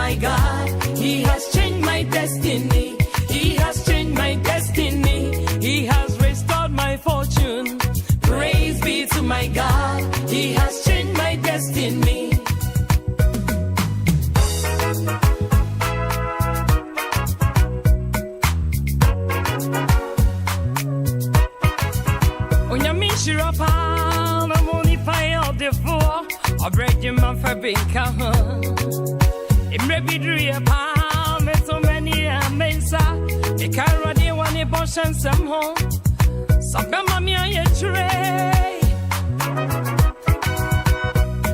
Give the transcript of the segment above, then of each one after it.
my God, He has changed my destiny. He has changed my destiny. He has restored my fortune. Praise be to my God, He has changed my destiny. Onyamishirapa, the money fire the four, a bread in my fabrica. It may be dream, so many a mensa. The car, they want a boss and some home. Some mammy, I tray.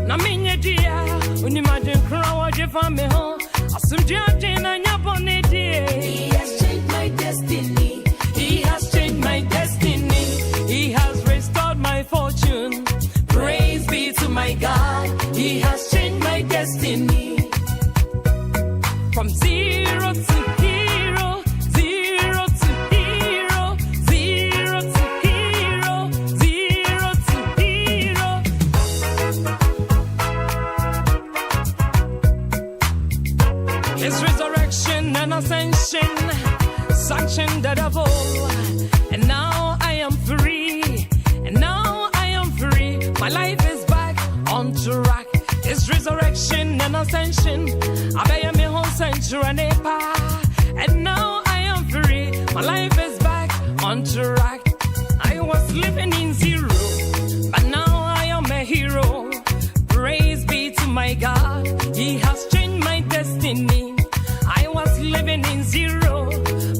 Naminia, dear, when you imagine crow, you found me home. I soon judge in a yapon it. He has changed my destiny. He has changed my destiny. He has restored my fortune. Praise be to my God. He has changed my destiny. From zero to hero, zero to hero, zero to hero, zero to hero. His resurrection and ascension sanctioned the devil, and now I am free. And now I am free. My life is back on track. His resurrection and ascension, I am a whole century and now I am free. My life is back on track. I was living in zero, but now I am a hero. Praise be to my God, He has changed my destiny. I was living in zero,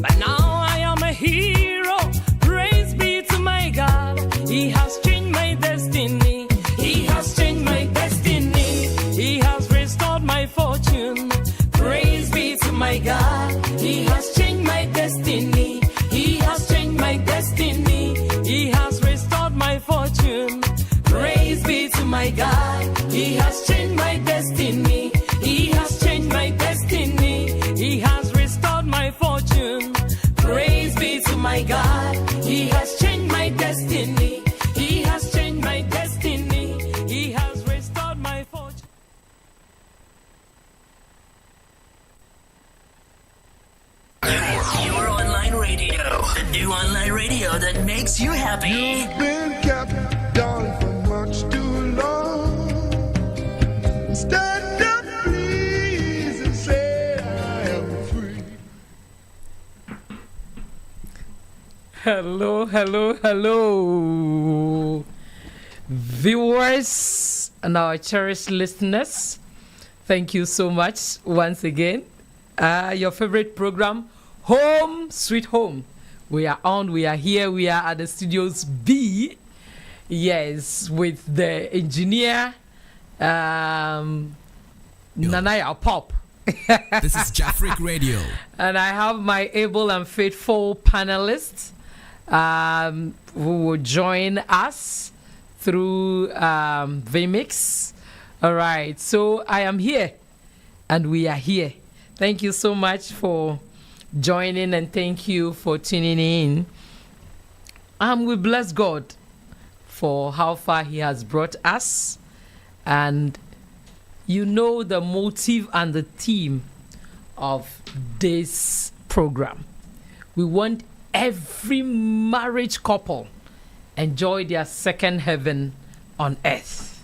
but now I am a hero. Praise be to my God, He has changed my destiny. He has changed my destiny. He has restored my fortune. Praise be to my God. He has changed my destiny. He has changed my destiny. He has restored my fortune. Praise be to my God. He has changed my destiny. He has changed my destiny. He has restored my fortune. Praise be to my God. He has changed my destiny. He has changed my destiny. He has restored my fortune. Your online radio, the new online radio that makes you happy. You've been kept down for much too long. Stand up, please, and say I am free. Hello, hello, hello, viewers and our cherished listeners. Thank you so much once again. Your favorite program, Home Sweet Home. We are on, we are here, we are at the studios B. Yes, with the engineer, Nanaya Pop. This is Jafric Radio. And I have my able and faithful panelists who will join us through VMix. All right, so I am here and we are here. Thank you so much for joining and thank you for tuning in. We bless God for how far He has brought us. And you know the motive and the theme of this program. We want every marriage couple enjoy their second heaven on earth.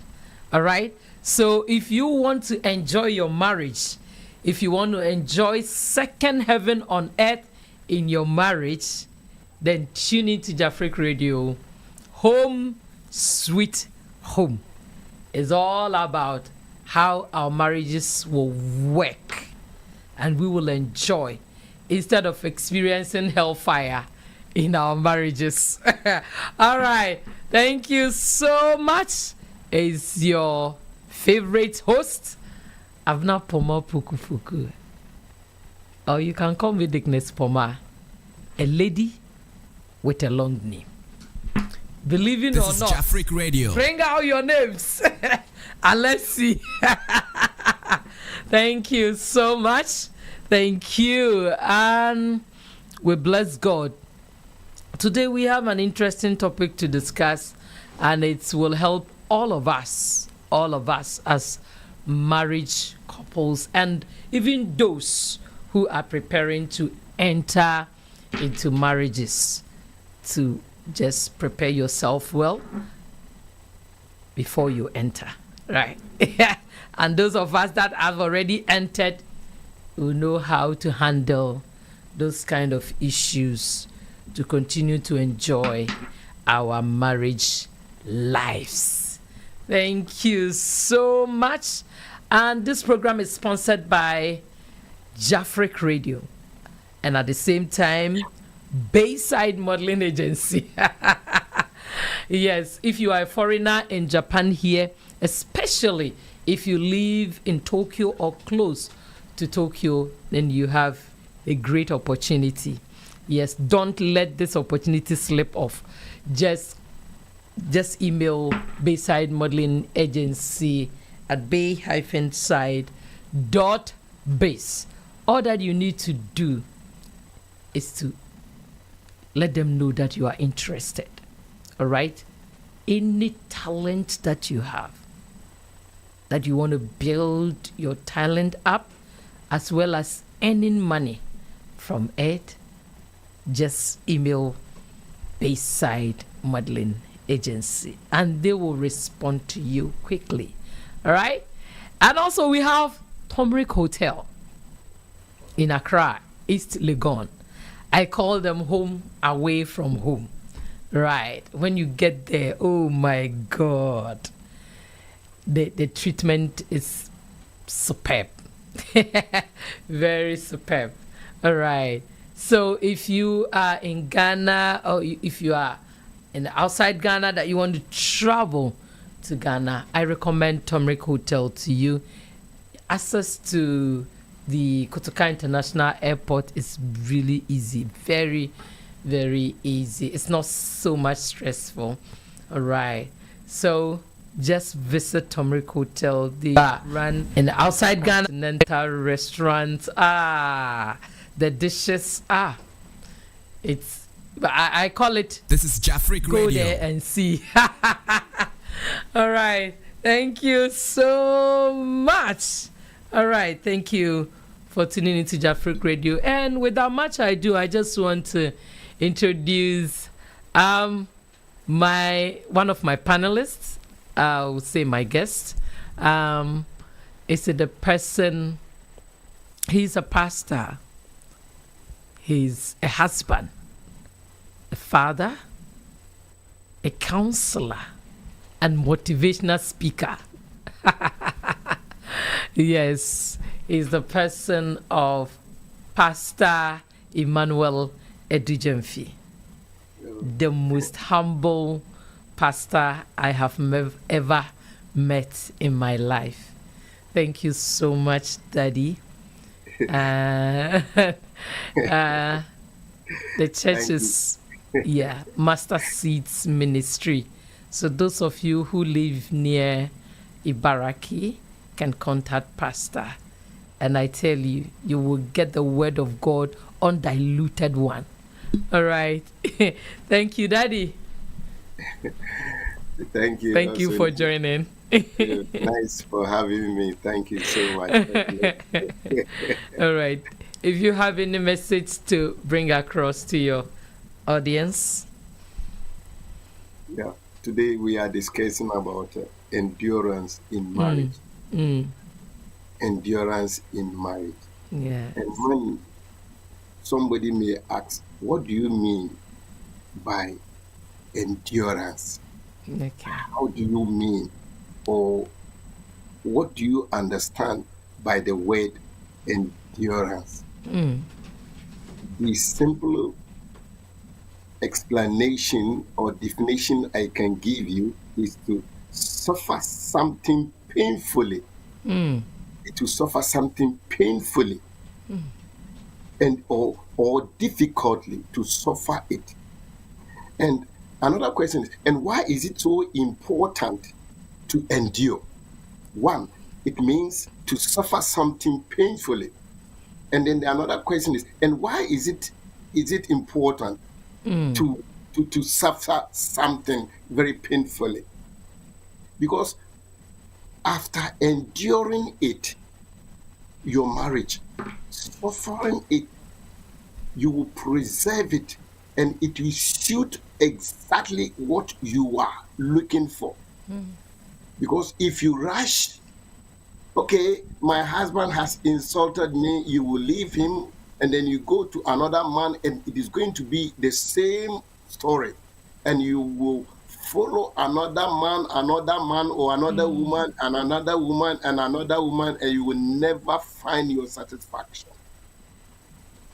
All right? So if you want to enjoy your marriage, if you want to enjoy second heaven on earth in your marriage, then tune into Jafric Radio. Home Sweet Home is all about how our marriages will work and we will enjoy instead of experiencing hellfire in our marriages. All right. Thank you so much. It's your favorite host, Avna Poma Puku Fuku. Or you can call me Dickness Poma, a lady with a long name. Believe it or not, this is Jafric Radio. Bring out your names. And let's see. Thank you so much. Thank you. And we bless God. Today we have an interesting topic to discuss, and it will help all of us as marriage couples and even those who are preparing to enter into marriages to just prepare yourself well before you enter, right? And those of us that have already entered will know how to handle those kind of issues to continue to enjoy our marriage lives. Thank you so much. And this program is sponsored by Jafric Radio and at the same time Bayside Modeling Agency. Yes, if you are a foreigner in Japan here, especially if you live in Tokyo or close to Tokyo, then you have a great opportunity. Yes, don't let this opportunity slip off. Just email Bayside Modeling Agency at bay-side.base. All that you need to do is to let them know that you are interested. All right? Any talent that you have, that you want to build your talent up, as well as earning money from it, just email Bayside Modeling Agency and they will respond to you quickly. All right? And also we have Turmeric Hotel in Accra, East Legon. I call them home away from home. Right. When you get there, oh my God. The treatment is superb. Very superb. All right. So if you are in Ghana or if you are in outside Ghana that you want to travel to Ghana, I recommend Turmeric Hotel to you. Access to the Kotoka International Airport is really easy. Very, very easy. It's not so much stressful. All right. So just visit Turmeric Hotel. They run in the outside Ghana continental restaurant. The dishes it's I call it. This is Jafric Radio. Go there and see. All right. Thank you so much. All right. Thank you for tuning into Jafric Radio. And without much ado, I just want to introduce one of my panelists. I would say my guest. Is the person? He's a pastor. He's a husband, a father, a counselor, and motivational speaker. Yes, he's the person of Pastor Emmanuel Edujemfi, the most humble pastor I have ever met in my life. Thank you so much, Daddy. The church is Master Seeds Ministry. So those of you who live near Ibaraki can contact Pastor, and I tell you, you will get the word of God, undiluted one. All right. Thank you, Daddy. Thank you. Thank you for joining. Nice for having me. Thank you so much. All right. If you have any message to bring across to your audience. Yeah. Today we are discussing about endurance in marriage. Endurance in marriage. Yeah. And when somebody may ask, what do you mean by endurance? Okay. How do you mean, or what do you understand by the word endurance? The simple explanation or definition I can give you is to suffer something painfully. To suffer something painfully and or difficultly, to suffer it. And another question is, and why is it so important to endure? One, it means to suffer something painfully. And then another question is, and why is it important to suffer something very painfully? Because After enduring it, your marriage, suffering it, you will preserve it, and it will suit exactly what you are looking for. Because if you rush, okay, my husband has insulted me, you will leave him, and then you go to another man, and it is going to be the same story. And you will follow another man, or another woman, and another woman, and another woman, and you will never find your satisfaction.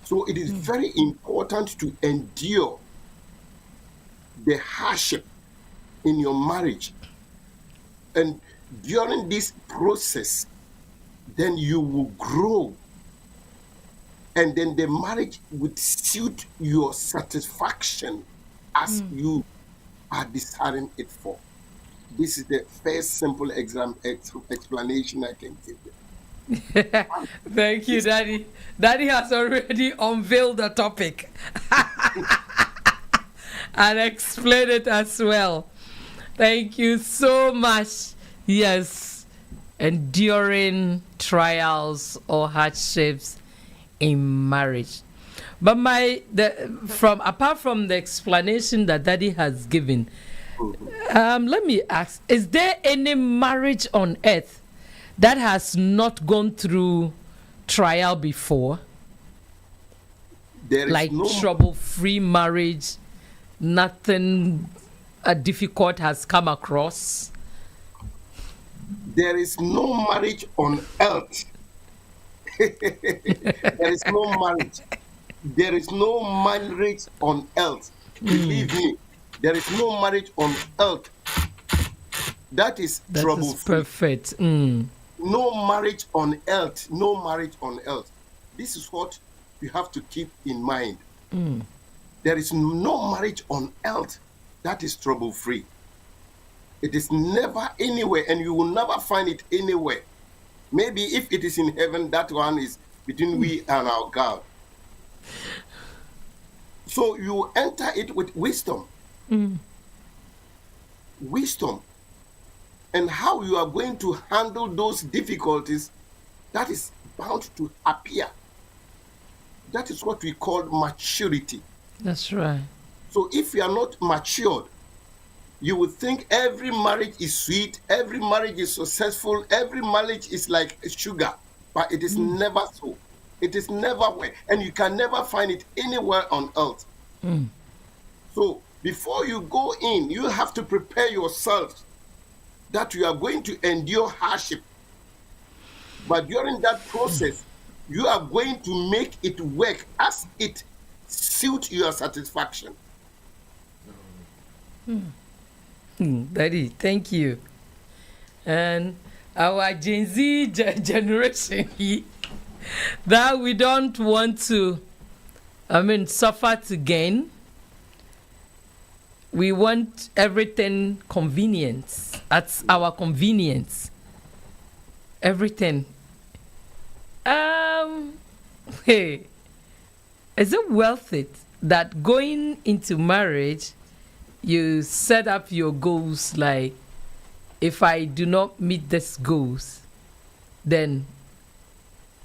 So it is very important to endure the hardship in your marriage. And during this process, then you will grow. And then the marriage would suit your satisfaction as you are desiring it for. This is the first simple explanation I can give you. Thank you, Daddy. Daddy has already unveiled the topic and explained it as well. Thank you so much. Yes, enduring trials or hardships in marriage. But apart from the explanation that Daddy has given, let me ask: is there any marriage on earth that has not gone through trial before? There is Like no trouble-free marriage, nothing difficult has come across? there is no marriage on earth. There is no marriage. There is no marriage on earth. Believe me, there is no marriage on earth that is That trouble is free. perfect. No marriage on earth. No marriage on earth. This is what you have to keep in mind. There is no marriage on earth that is trouble free. It is never anywhere, and you will never find it anywhere. Maybe if it is in heaven, that one is between we and our God. So you enter it with wisdom. Wisdom. And how you are going to handle those difficulties, that is bound to appear. That is what we call maturity. That's right. So if you are not matured, you would think every marriage is sweet, every marriage is successful, every marriage is like sugar, but it is never so. It is never where, and you can never find it anywhere on earth. So before you go in, you have to prepare yourself that you are going to endure hardship. But during that process, you are going to make it work as it suits your satisfaction. Daddy, thank you. And our Gen Z generation, that we don't want to, suffer to gain. We want everything convenience, at our convenience. Everything. Hey, is it worth it that going into marriage, you set up your goals like, if I do not meet these goals, then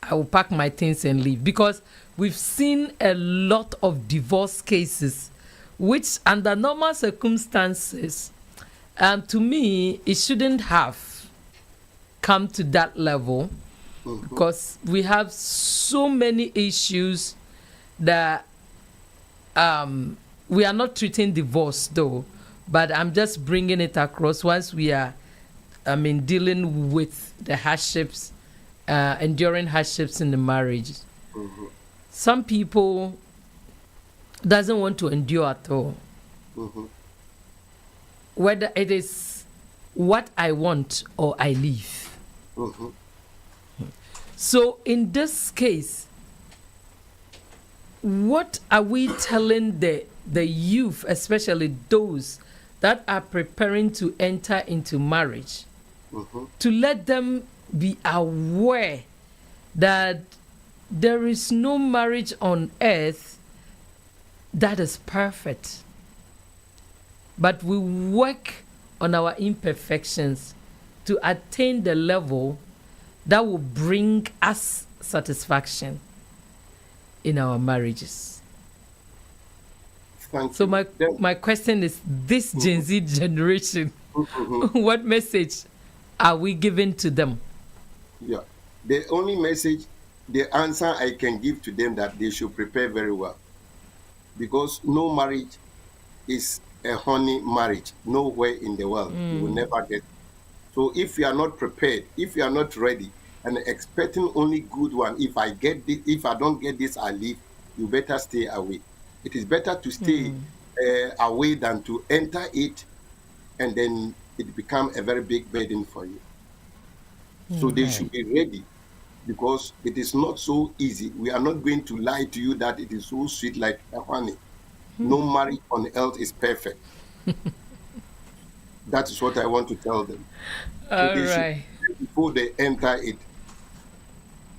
I will pack my things and leave? Because we've seen a lot of divorce cases, which under normal circumstances, to me, it shouldn't have come to that level, because we have so many issues that we are not treating divorce though, but I'm just bringing it across once we are, dealing with the hardships, enduring hardships in the marriage. Some people doesn't want to endure at all. Whether it is what I want or I leave. So in this case, what are we telling the youth, especially those that are preparing to enter into marriage, to let them be aware that there is no marriage on earth that is perfect, but we work on our imperfections to attain the level that will bring us satisfaction in our marriages. Thank So you. my question is, this Gen Z generation, Mhm. what message are we giving to them? Yeah. The only message, the answer I can give to them, that they should prepare very well. Because no marriage is a honey marriage. Nowhere in the world. You will never get. So if you are not prepared, if you are not ready, and expecting only good one, if I get this, if I don't get this, I leave, you better stay away. It is better to stay away than to enter it, and then it become a very big burden for you. So they should be ready, because it is not so easy. We are not going to lie to you that it is so sweet like a honey. No marriage on earth is perfect. That is what I want to tell them. So All they should right. prepare before they enter it.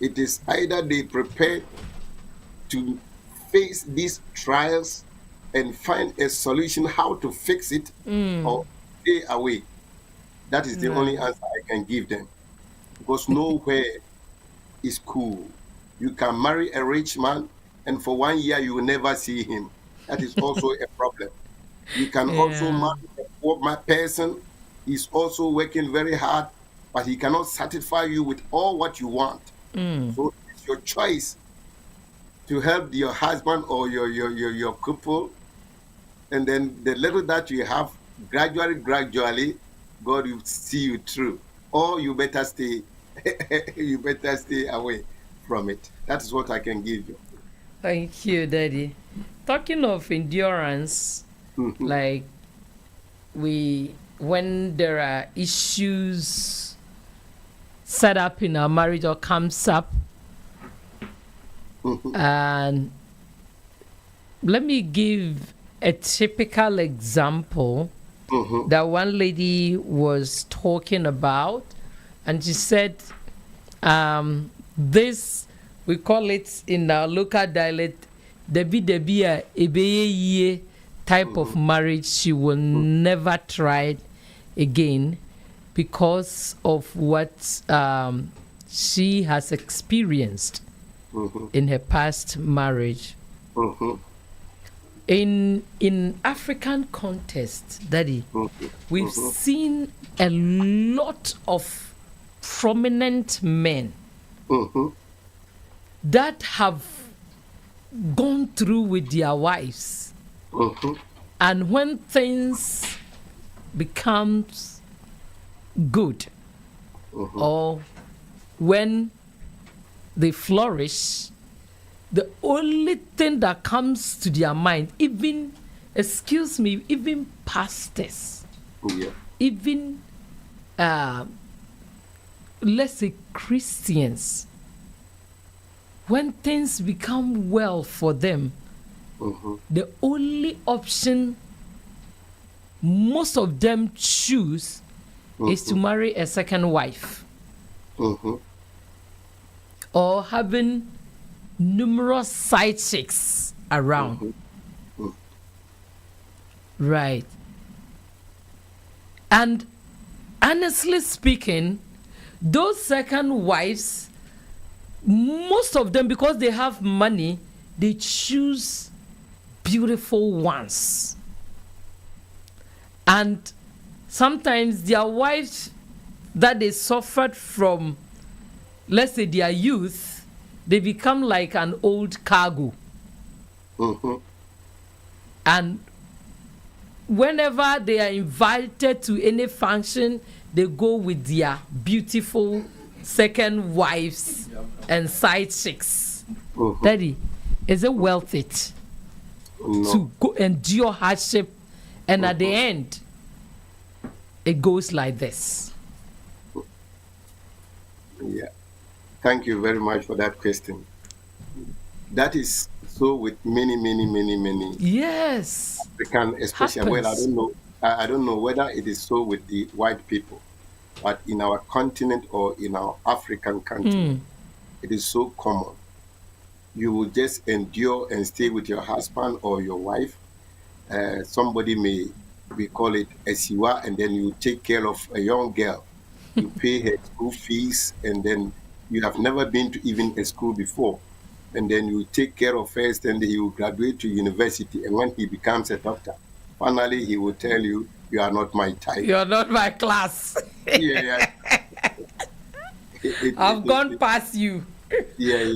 It is either they prepare to face these trials and find a solution how to fix it, or stay away. That is the only answer I can give them. Because nowhere is cool. You can marry a rich man, and for 1 year you will never see him. That is also a problem. You can also Yeah. marry a poor person. He's also working very hard, but he cannot satisfy you with all what you want. So it's your choice to help your husband or your couple, and then the little that you have, gradually, God will see you through. Or you better stay, you better stay away from it. That is what I can give you. Thank you, Daddy. Talking of endurance, like when there are issues set up in our marriage or comes up, and let me give a typical example that one lady was talking about, and she said, this, we call it in our local dialect, debi a ebeye ye type of marriage she will never try again, because of what she has experienced in her past marriage. In African context, Daddy, we've seen a lot of prominent men that have gone through with their wives, and when things becomes good, or when they flourish, the only thing that comes to their mind, even, excuse me, even pastors, Yeah. even let's say Christians, when things become well for them, the only option most of them choose is to marry a second wife, or having numerous side chicks around. Right. And honestly speaking, those second wives, most of them, because they have money, they choose beautiful ones. And sometimes their wives that they suffered from, let's say their youth, they become like an old cargo. And whenever they are invited to any function, they go with their beautiful second wives and side chicks. Daddy, is it worth it to go endure hardship, and at the end it goes like this? Yeah. Thank you very much for that question. That is so with many Yes. African, especially. Well, I Happens. don't know. I don't know whether it is so with the white people, but in our continent or in our African continent, it is so common. You will just endure and stay with your husband or your wife. Somebody may, we call it a siwa, and then you take care of a young girl. You pay her school fees, and then you have never been to even a school before. And then you take care of first, and he will graduate to university. And when he becomes a doctor, finally he will tell you, you are not my type. You're not my class. Yeah. I've gone past you. Yeah.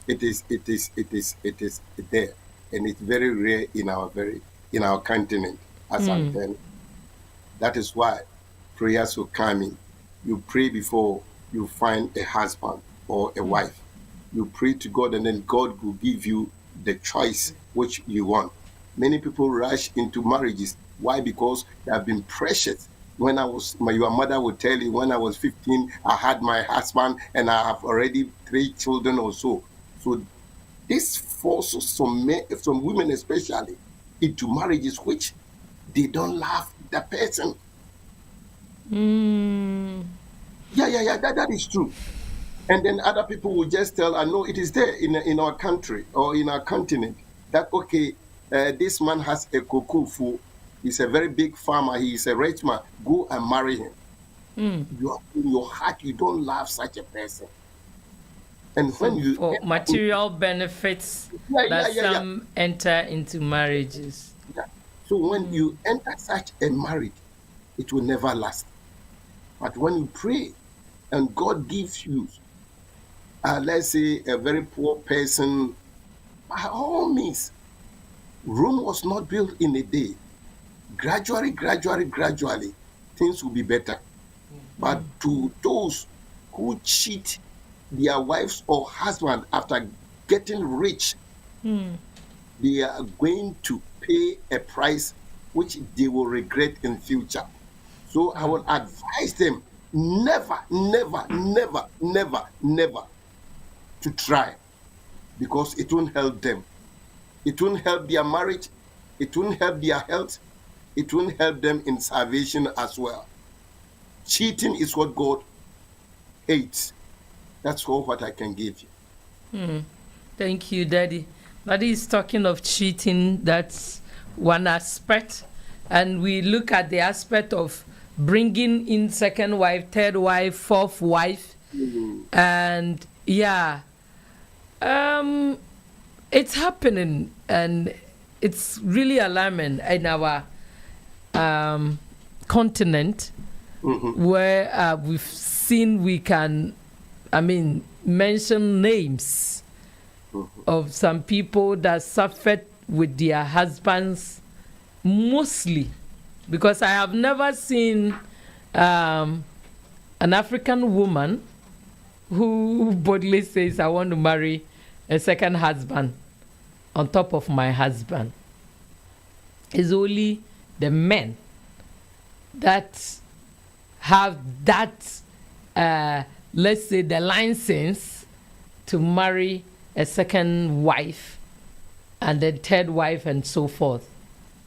It is there, and it's very rare in our continent. As I'm telling, that is why prayers will come in. You pray before you find a husband or a wife. You pray to God, and then God will give you the choice which you want. Many people rush into marriages. Why? Because they have been precious. Your mother would tell you, when I was 15, I had my husband, and I have already 3 children or so. So this forces some women especially into marriages which they don't love the person. Yeah, that is true. And then other people will just tell, I know it is there in our country or in our continent, that, okay, this man has a kokufu, he's a very big farmer, he is a rich man, go and marry him. You are, in your heart, you don't love such a person. And when you... For material benefits some enter into marriages. Yeah. So when you enter such a marriage, it will never last. But when you pray and God gives you, let's say, a very poor person, by all means, Rome was not built in a day. Gradually, things will be better. But to those who cheat their wives or husband after getting rich, they are going to pay a price which they will regret in future. So I will advise them never to try, because it won't help them. It won't help their marriage. It won't help their health. It won't help them in salvation as well. Cheating is what God hates. That's all what I can give you. Thank you, Daddy. Daddy is talking of cheating. That's one aspect. And we look at the aspect of bringing in second wife, third wife, fourth wife. And yeah, it's happening, and it's really alarming in our continent, where we've seen we can, mention names of some people that suffered with their husbands, mostly because I have never seen an African woman who boldly says, I want to marry a second husband on top of my husband. It's only the men that have that, let's say, the license to marry a second wife and then third wife and so forth.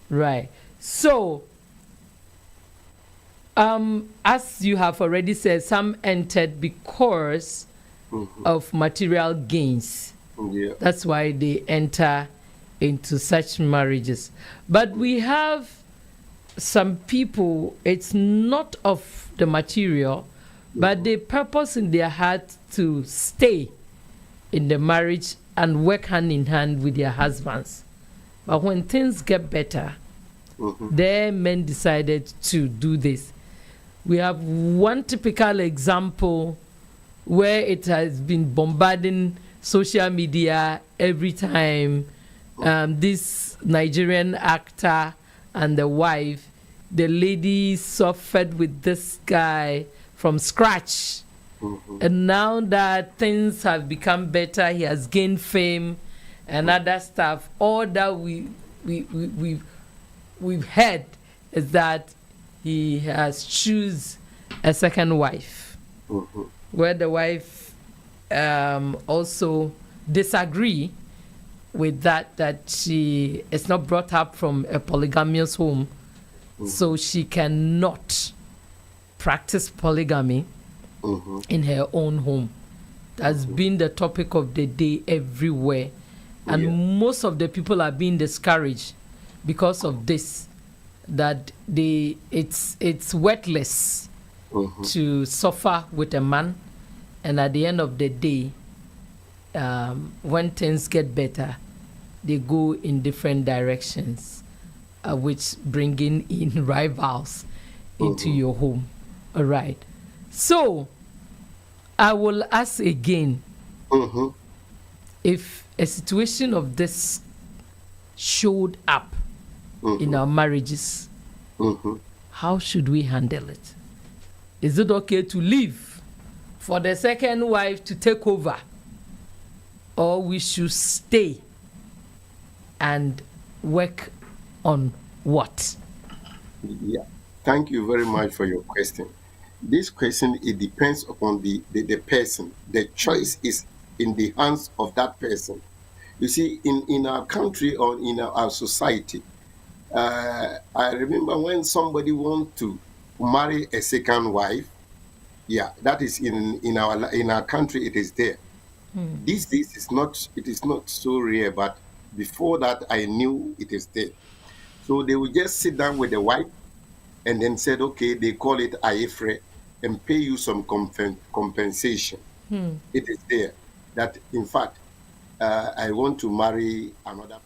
Right. So, as you have already said, some entered because of material gains. Yeah. That's why they enter into such marriages. But we have some people, it's not of the material, but they purpose in their heart to stay in the marriage and work hand in hand with their husbands. But when things get better, their men decided to do this. We have one typical example where it has been bombarding social media every time. This Nigerian actor and the wife, the lady suffered with this guy from scratch. And now that things have become better, he has gained fame and other stuff. All that we've heard is that he has choose a second wife, where the wife also disagree with that she is not brought up from a polygamous home, so she cannot practice polygamy in her own home. That's been the topic of the day everywhere, and most of the people are being discouraged because of this, that it's worthless to suffer with a man, and at the end of the day, when things get better, they go in different directions, which bringing in rivals into your home. All right. So I will ask again, if a situation of this showed up in our marriages, how should we handle it? Is it okay to leave for the second wife to take over, or we should stay and work on what? Yeah. Thank you very much for your question. This question, it depends upon the person. The choice is in the hands of that person. You see, in our country or in our society, I remember when somebody wants to marry a second wife. Yeah, that is in our country. It is there. These days, it is not so rare. But before that, I knew it is there. So they would just sit down with the wife, and then said, okay, they call it aifre, and pay you some compensation. It is there that, in fact, I want to marry another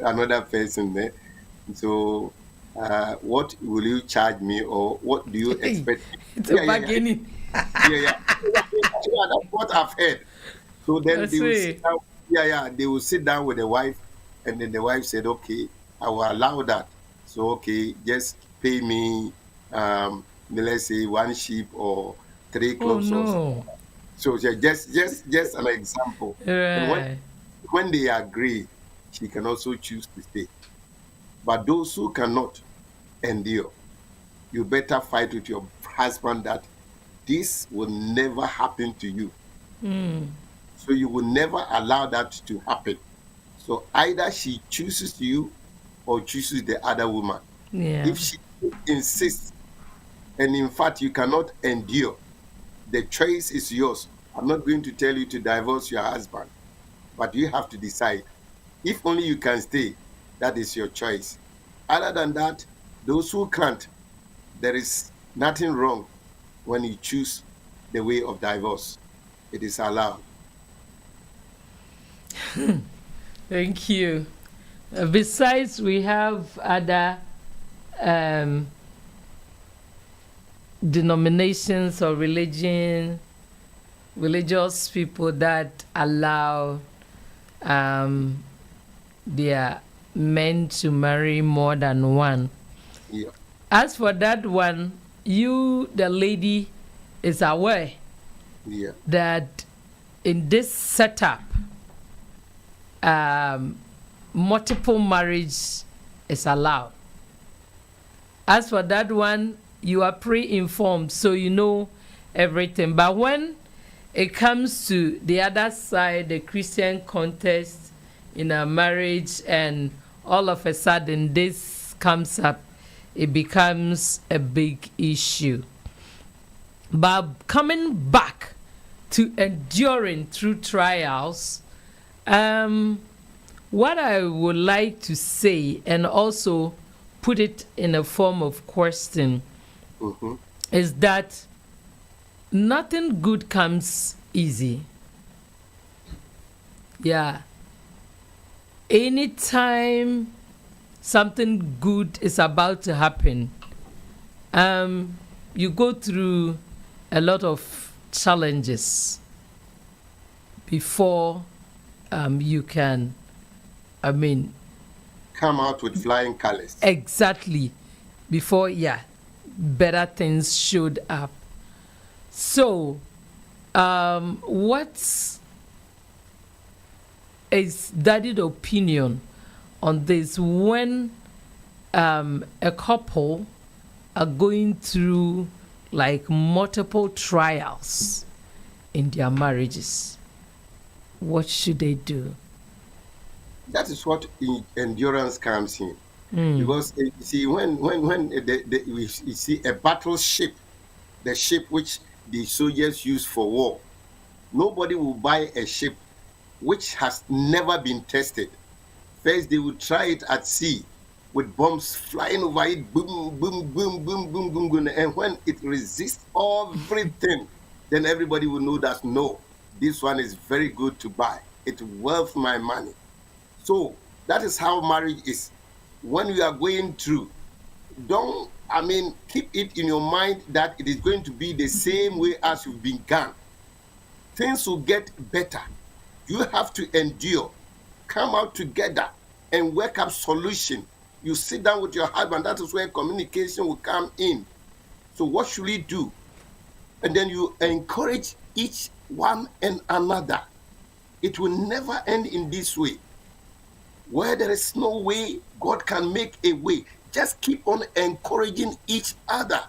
another person there. So, what will you charge me, or what do you expect? It's a bargaining. Yeah, that's what I've heard. So then they will sit down. They will sit down with the wife, and then the wife said, "Okay, I will allow that. So okay, just pay me, let's say 1 sheep or 3 clothes." Oh, or no. something. So just an example. And Right. when they agree, she can also choose to stay. But those who cannot endure, you better fight with your husband that this will never happen to you. So you will never allow that to happen. So either she chooses you or chooses the other woman. Yeah. If she insists, and in fact you cannot endure, the choice is yours. I'm not going to tell you to divorce your husband, but you have to decide. If only you can stay, that is your choice. Other than that, those who can't, there is nothing wrong when you choose the way of divorce. It is allowed. Thank you. Besides, we have other denominations or religious people that allow their men to marry more than one. Yeah. As for that one, you, the lady, is aware Yeah. that in this setup, multiple marriage is allowed. As for that one, you are pre-informed, so you know everything. But when it comes to the other side, the Christian context in a marriage, and all of a sudden this comes up, it becomes a big issue. But coming back to enduring through trials, what I would like to say, and also put it in a form of question, is that nothing good comes easy. Yeah. Anytime something good is about to happen, you go through a lot of challenges before you can, Come out with flying colors. exactly, before, better things showed up. So, what is Daddy's opinion on this when a couple are going through like multiple trials in their marriages? What should they do? That is what endurance comes in. Because you see, when we see a battleship, the ship which the soldiers use for war, nobody will buy a ship which has never been tested. First, they will try it at sea. with bombs flying over it, boom, boom, boom, boom, boom, boom, boom. And when it resists everything, then everybody will know that no, this one is very good to buy. It's worth my money. So that is how marriage is. When you are going through, keep it in your mind that it is going to be the same way as you've begun. Things will get better. You have to endure, come out together, and work up solution. You sit down with your husband. That is where communication will come in. So what should we do? And then you encourage each one and another. It will never end in this way. Where there is no way, God can make a way. Just keep on encouraging each other.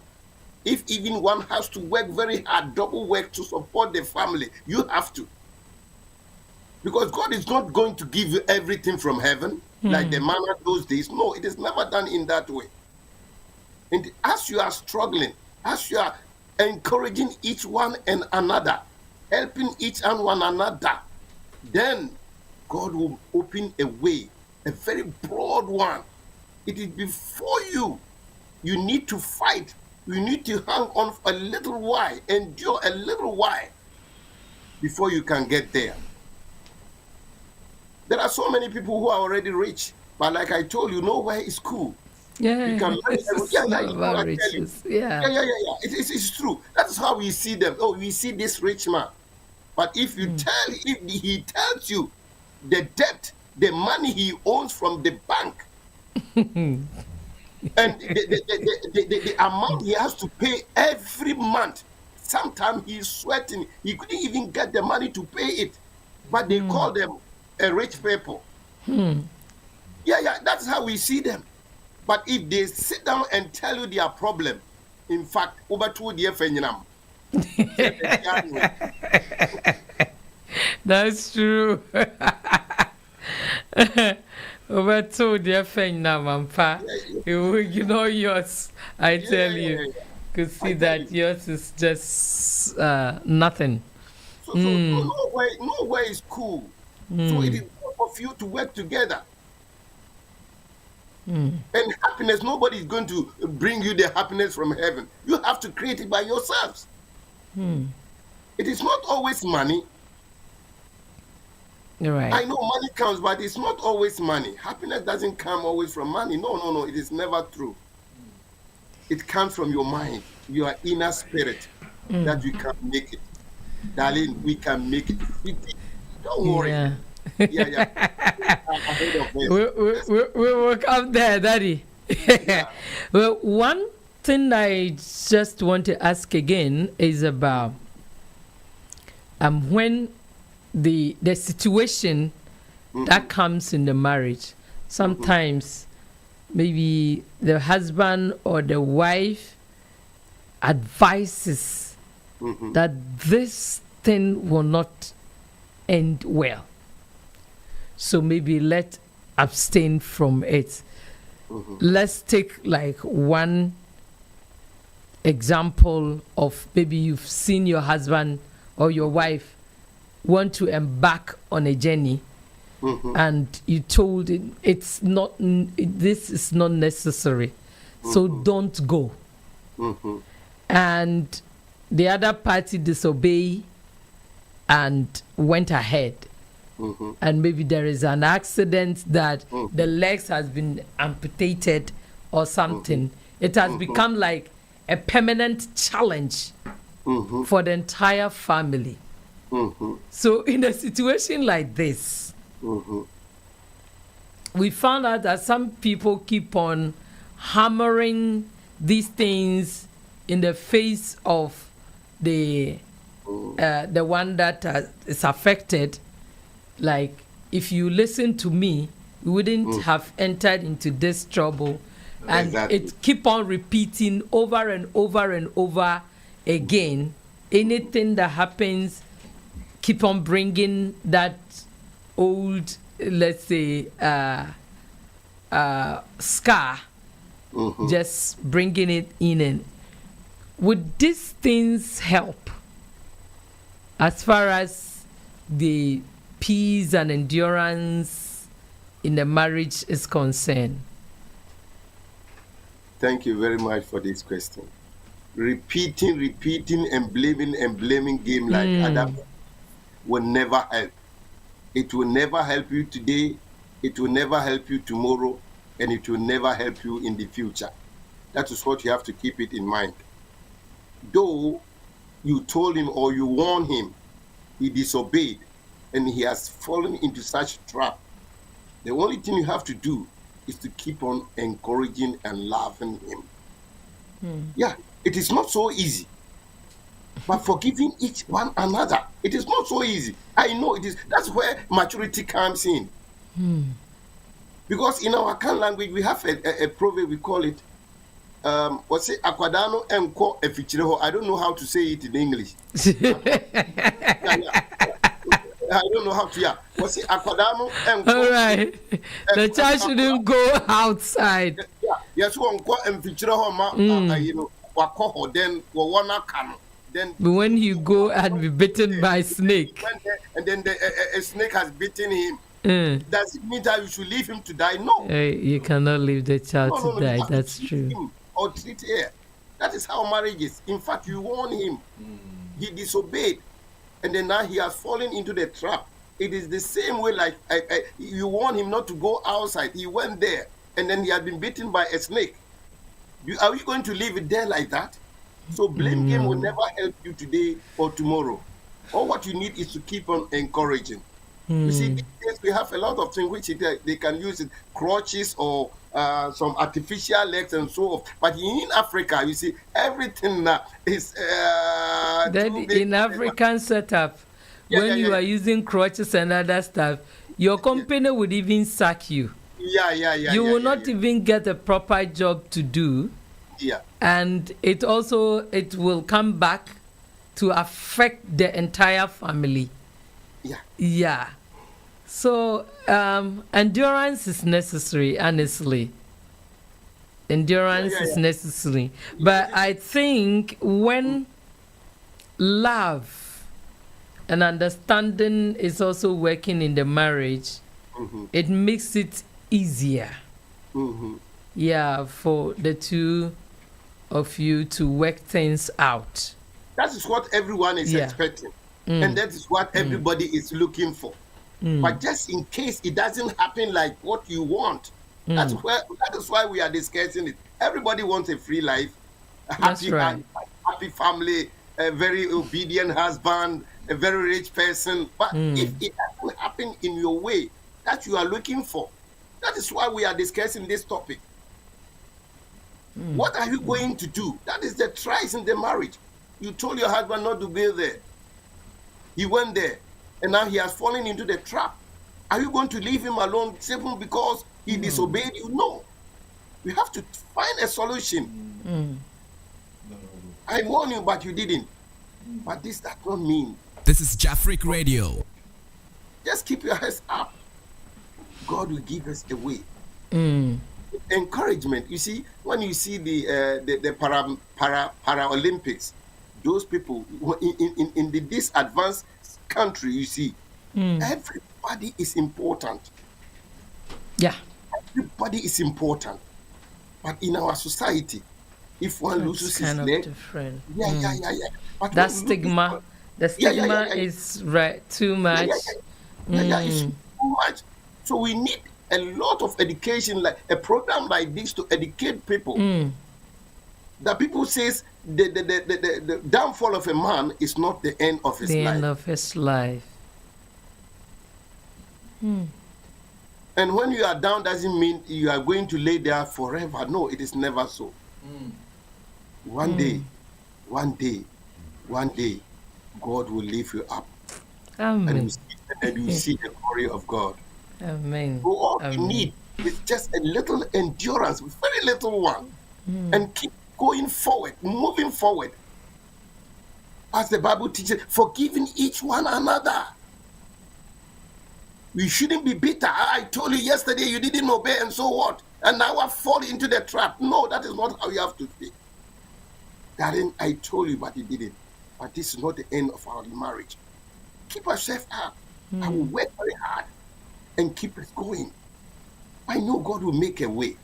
If even one has to work very hard, double work to support the family, you have to. Because God is not going to give you everything from heaven, like the manna those days. No, it is never done in that way. And as you are struggling, as you are encouraging each one and another, helping each and one another, then God will open a way, a very broad one. It is before you. You need to fight. You need to hang on for a little while, endure a little while before you can get there. There are so many people who are already rich, but like I told you, nowhere is cool. Yeah, You can yeah. It's true. That's how we see them. Oh, we see this rich man. But if he tells you the debt, the money he owns from the bank, and the amount he has to pay every month, sometimes he's sweating. He couldn't even get the money to pay it. But they call them a rich people. Yeah, that's how we see them. But if they sit down and tell you their problem, in fact, over to the FNM. That's true. Over to the FNM, you know yours. I tell you, could see that yours is just nothing. So nowhere is cool. So it is for you to work together. And happiness, nobody is going to bring you the happiness from heaven. You have to create it by yourselves. It is not always money. Right. I know money comes, but it's not always money. Happiness doesn't come always from money. No. It is never true. It comes from your mind, your inner spirit, that we can make it. Darling, we can make it. Don't worry. Yeah. Ahead of it. We will come there, Daddy. Well, one thing I just want to ask again is about when the situation that comes in the marriage. Sometimes maybe the husband or the wife advises that this thing will not end well. So maybe let's abstain from it. Let's take like one example of maybe you've seen your husband or your wife want to embark on a journey, and you told it this is not necessary, so don't go. And the other party disobey and went ahead. And maybe there is an accident that the legs has been amputated or something. It has become like a permanent challenge for the entire family. So in a situation like this, we found out that some people keep on hammering these things in the face of the one that is affected. Like, if you listen to me, you wouldn't have entered into this trouble. And it keep on repeating over and over and over again. Anything that happens, keep on bringing that old, let's say, scar, just bringing it in. And would these things help as far as the peace and endurance in the marriage is concerned? Thank you very much for this question. Repeating, and blaming game like Adam will never help. It will never help you today. It will never help you tomorrow, and it will never help you in the future. That is what you have to keep it in mind. Though you told him or you warned him, he disobeyed, and he has fallen into such trap. The only thing you have to do is to keep on encouraging and loving him. Yeah, it is not so easy. But forgiving each one another, it is not so easy. I know it is. That's where maturity comes in. Because in our Kan language, we have a proverb, we call it, what's it? Akwadano enko efichireho. I don't know how to say it in English. I don't know how to, yeah. What's it? Akwadano enko. All right. The child shouldn't go outside. Yeah, yes, one ko efichireho ma, you know, wakoho, then wawana kano. Then When you go and be bitten by a snake. and then a snake has bitten him. Does it mean that you should leave him to die? No. You cannot leave the child No, to die. you have That's to treat true. him or treat her. That is how marriage is. In fact, you warn him. He disobeyed. And then now he has fallen into the trap. It is the same way like you warn him not to go outside. He went there. And then he had been bitten by a snake. Are we going to leave it there like that? So blame game will never help you today or tomorrow. All what you need is to keep on encouraging. You see, these days we have a lot of things which they can use it, crutches or some artificial legs and so on. But in Africa, you see, everything is Then in African setup, when you are using crutches and other stuff, your company would even sack you. You will not even get a proper job to do. Yeah. And it will come back to affect the entire family. Yeah. So endurance is necessary, honestly. Endurance is necessary. But I think when love and understanding is also working in the marriage, it makes it easier. Yeah, for the two of you to work things out. That is what everyone is expecting. And that is what everybody is looking for. But just in case it doesn't happen like what you want, that is why we are discussing it. Everybody wants a free life, a happy, happy family, a very obedient husband, a very rich person. But if it doesn't happen in your way that you are looking for, that is why we are discussing this topic. What are you going to do? That is the tries in the marriage. You told your husband not to be there. He went there, and now he has fallen into the trap. Are you going to leave him alone simply because he disobeyed you? No. We have to find a solution. I warned you, but you didn't. But this does not mean. This is Jafric Radio. Just keep your heads up. God will give us a way. Encouragement. You see, when you see the Paralympics, those people in this advanced country, you see, everybody is important. Yeah. Everybody is important. But in our society, if one loses his leg, different. But that stigma, the stigma is too much. It's too much. So we need a lot of education, like a program like this, to educate people. That people says the downfall of a man is not the end of his life. The end of his life. And when you are down, doesn't mean you are going to lay there forever. No, it is never so. One day, God will lift you up. Amen. And you see the glory of God. Amen. So all you need is just a little endurance, very little one, and keep going forward, moving forward. As the Bible teaches, forgiving each one another. We shouldn't be bitter. I told you yesterday you didn't obey, and so what? And now I fall into the trap. No, that is not how you have to speak. Darling, I told you, but you didn't. But this is not the end of our marriage. Keep yourself up. I will work very hard and keep us going. I know God will make a way.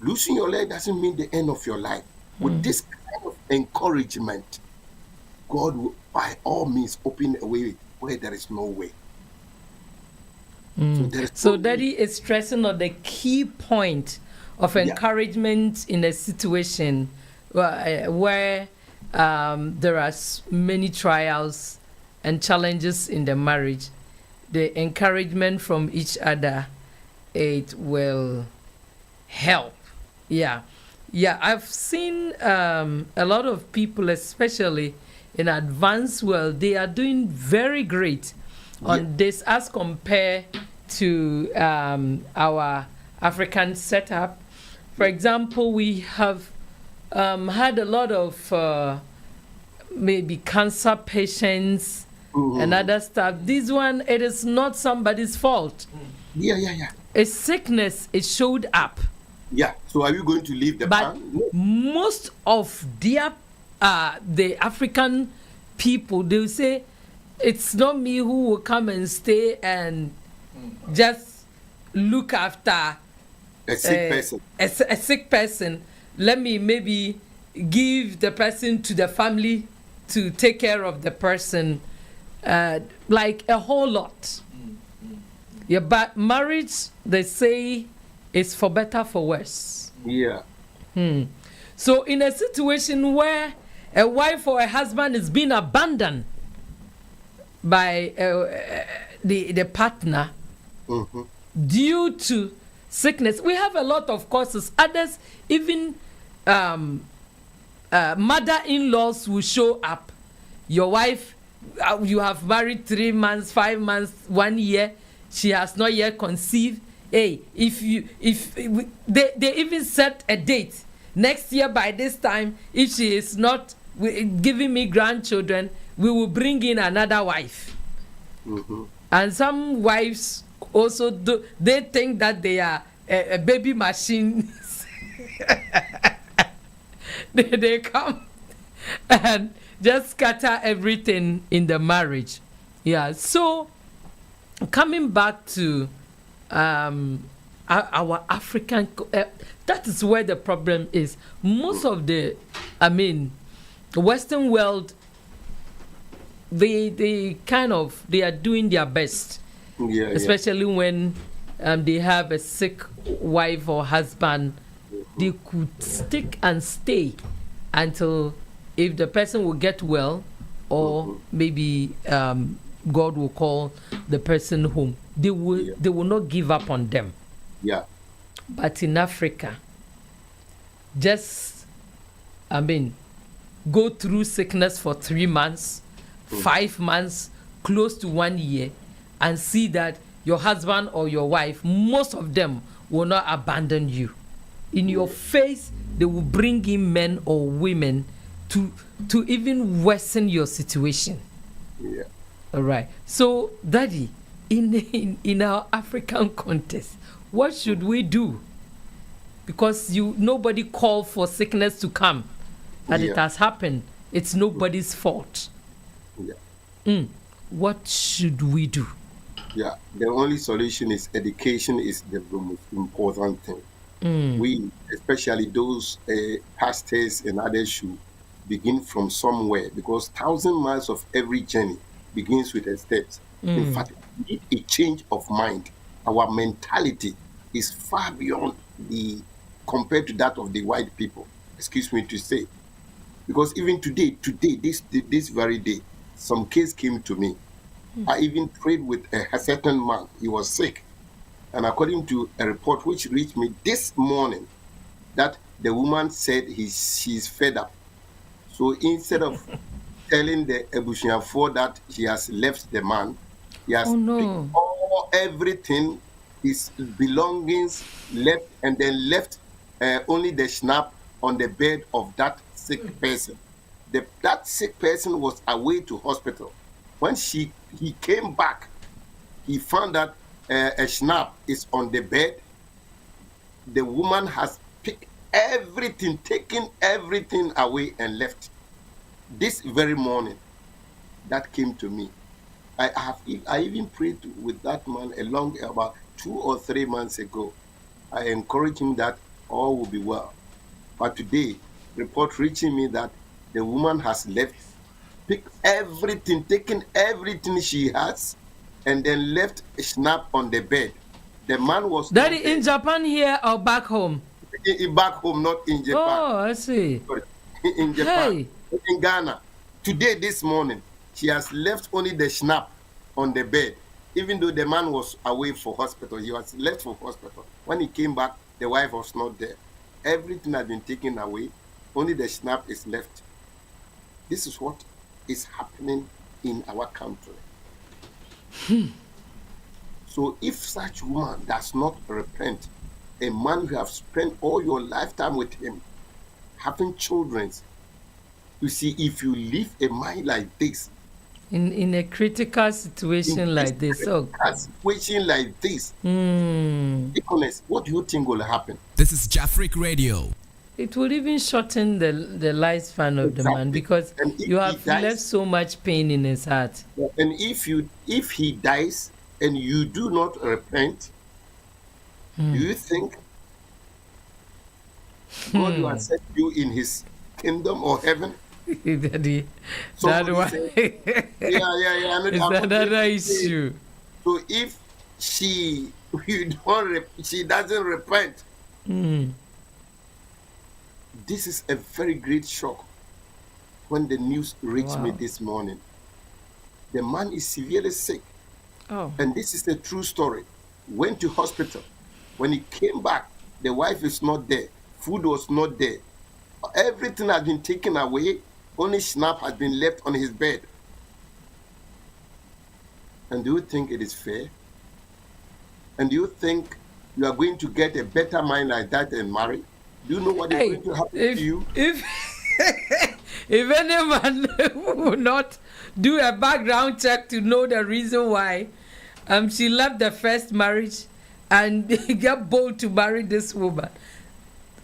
Losing your leg doesn't mean the end of your life. With this kind of encouragement, God will by all means open a way where there is no way. So, there is So no Daddy is stressing on the key point of encouragement in a situation where there are many trials and challenges in the marriage. The encouragement from each other, it will help. Yeah. I've seen a lot of people, especially in advanced world, they are doing very great on this as compared to our African setup. For example, we have had a lot of maybe cancer patients and other stuff. This one, it is not somebody's fault. Yeah. A sickness, it showed up. Yeah. So are you going to leave the But pan? No. most of the African people, they'll say, it's not me who will come and stay and just look after A sick person. a sick person. Let me maybe give the person to the family to take care of the person, like a whole lot. Yeah, but marriage, they say, is for better, for worse. Yeah. So in a situation where a wife or a husband is being abandoned by the partner due to sickness, we have a lot of causes. Others, even mother-in-laws will show up. Your wife, you have married 3 months, 5 months, 1 year, she has not yet conceived. Hey, they even set a date next year by this time, if she is not giving me grandchildren, we will bring in another wife. And some wives also they think that they are a baby machine. they come and just scatter everything in the marriage. Yeah, so coming back to our African, that is where the problem is. Most of the, Western world, they are doing their best, especially when they have a sick wife or husband. They could stick and stay until if the person will get well, or maybe God will call the person home. They will not give up on them. Yeah. But in Africa, just go through sickness for 3 months, 5 months, close to 1 year, and see that your husband or your wife, most of them will not abandon you. In your face, they will bring in men or women to even worsen your situation. Yeah. All right. So, Daddy, in our African context, what should we do? Because nobody called for sickness to come, and it has happened. It's nobody's fault. Yeah. What should we do? Yeah. The only solution is education is the most important thing. We, especially those pastors and others, should begin from somewhere, because 1,000 miles of every journey begins with a step. In fact, we need a change of mind. Our mentality is far beyond compared to that of the white people. Excuse me to say, because even today, this very day, some case came to me. I even prayed with a certain man. He was sick, and according to a report which reached me this morning, that the woman said she's fed up. So instead of telling the Ebusiafo that she has left the man, he has picked everything, his belongings, left, and then left only the snap on the bed of that sick person. That sick person was away to hospital. When he came back, he found that a snap is on the bed. The woman has picked everything, taken everything away and left. This very morning, that came to me. I even prayed with that man about 2 or 3 months ago. I encouraged him that all will be well. But today, report reaching me that the woman has left, picked everything, taken everything she has, and then left a snap on the bed. The man was Daddy, in Japan here or back home? back home, not in Japan. Oh, I see. Sorry, in Japan, Hey. in Ghana. Today, this morning, she has left only the snap on the bed. Even though the man was away for hospital, he was left for hospital. When he came back, the wife was not there. Everything has been taken away. Only the snap is left. This is what is happening in our country. So if such woman does not repent, a man who have spent all your lifetime with him, having children, you see, if you live a mind like this, In a critical situation like this, oh, a situation like this, be honest, what do you think will happen? This is Jafric Radio. it would even shorten the lifespan of the man, Exactly. because And if you he have dies- left so much pain in his heart. And if he dies and you do not repent, do you think God will accept you in his kingdom or heaven? Daddy, Somebody that one said- Yeah. I'm is not another going to say it. issue. So if she she doesn't repent, this is a very great shock. When the news reached me Wow. this morning, the man is severely sick, Oh, and this is a true story. Went to hospital. When he came back, the wife is not there. Food was not there. Everything has been taken away. Only snap has been left on his bed. And do you think it is fair? And do you think you are going to get a better mind like that and marry? Do you know what is hey, going to happen if to you? if any man will not do a background check to know the reason why she left the first marriage and get bold to marry this woman,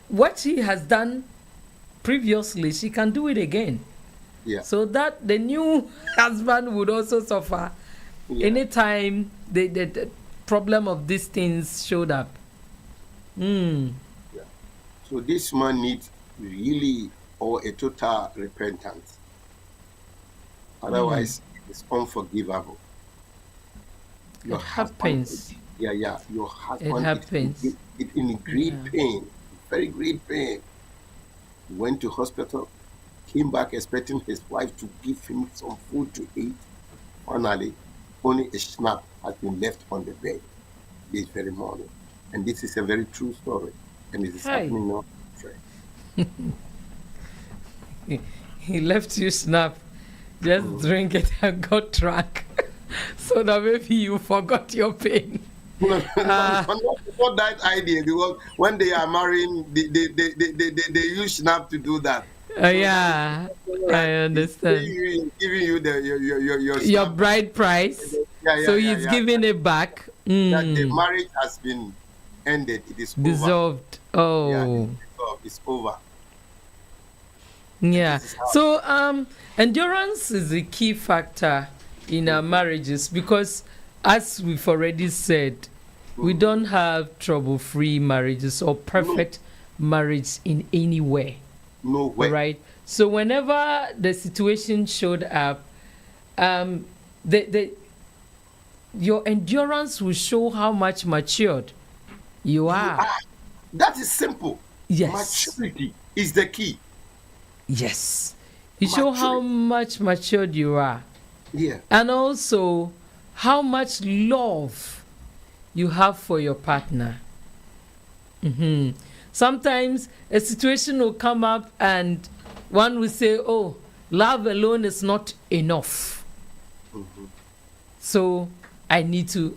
what she has done previously, she can do it again. Yeah. So that the new husband would also suffer Yeah. anytime the problem of these things showed up. So this man needs really or a total repentance. Otherwise, it's unforgivable. It happens. Your husband is happens. in great pain, very great pain. He went to hospital, came back expecting his wife to give him some food to eat. Finally, only a snap has been left on the bed this very morning. And this is a very true story. And it is Hey. happening now. He left you snap. Just drink it and got drunk. So that maybe you forgot your pain. Not that idea, because when they are marrying, they use snap to do that. Yeah, I understand. Giving you your Your snap. bride price. Yeah, So yeah, he's yeah. giving it back. That the marriage has been ended. It is over. Dissolved. Yeah, Oh. it's over. Yeah. This is how- So endurance is a key factor in our marriages, because as we've already said, we don't have trouble-free marriages or perfect marriage in any way. No way. Right? So whenever the situation showed up, your endurance will show how much matured you are. That is simple. Yes. Maturity is the key. Yes. You show how much matured you are. Yeah. And also how much love you have for your partner. Sometimes a situation will come up and one will say, oh, love alone is not enough. So I need to,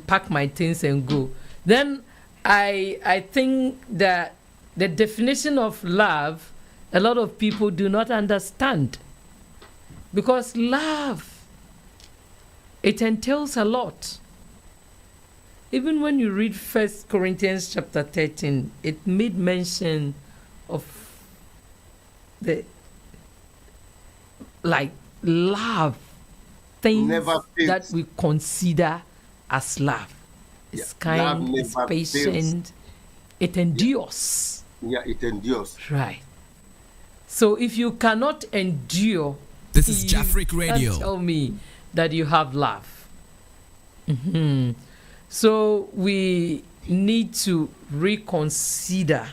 pack my things and go. Then I think that the definition of love, a lot of people do not understand. Because love, it entails a lot. Even when you read 1 Corinthians chapter 13, it made mention of the, love, things Never fails. that we consider as love. It's Yeah, love kind, it's never patient, It endures. Yeah, it endures. Right. So if you cannot endure, This is you Jafric Radio. can't tell me that you have love. So we need to reconsider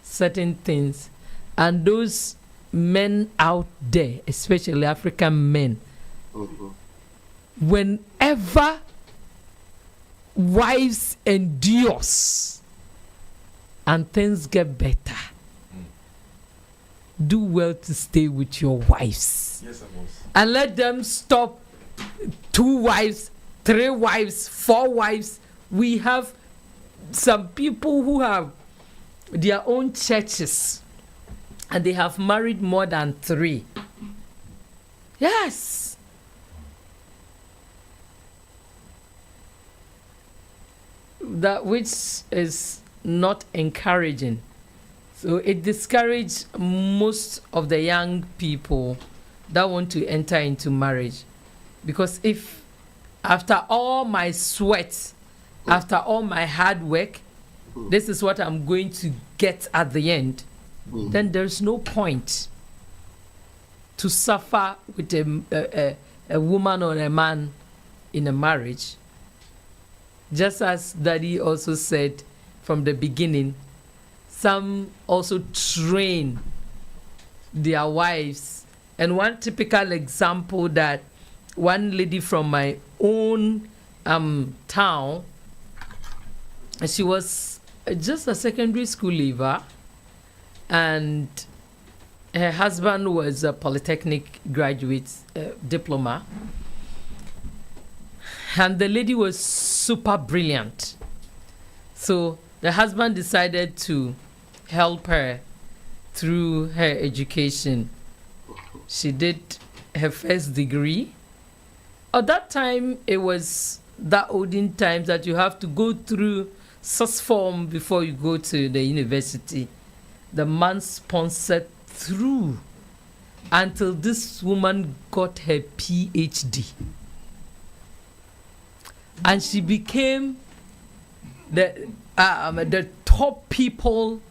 certain things, and those men out there, especially African men, whenever wives endures and things get better, do well to stay with your wives. Yes, I was. And let them stop 2 wives, 3 wives, 4 wives. We have some people who have their own churches and they have married more than 3. Yes. That which is not encouraging. So it discourages most of the young people that want to enter into marriage. Because if after all my sweat, after all my hard work, this is what I'm going to get at the end, then there's no point to suffer with a woman or a man in a marriage. Just as Daddy also said from the beginning, some also train their wives. And one typical example that one lady from my own town, she was just a secondary school leaver, and her husband was a polytechnic graduate, diploma. And the lady was super brilliant. So the husband decided to help her through her education. She did her first degree. At that time, it was that olden times that you have to go through SOS form before you go to the university. The man sponsored through until this woman got her PhD. And she became the top people.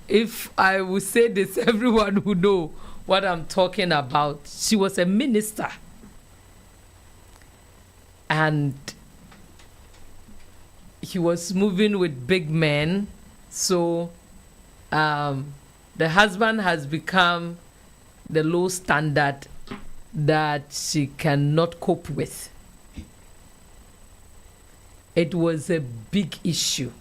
If I would say this, everyone would know what I'm talking about. She was a minister. And he was moving with big men. So the husband has become the low standard that she cannot cope with. It was a big issue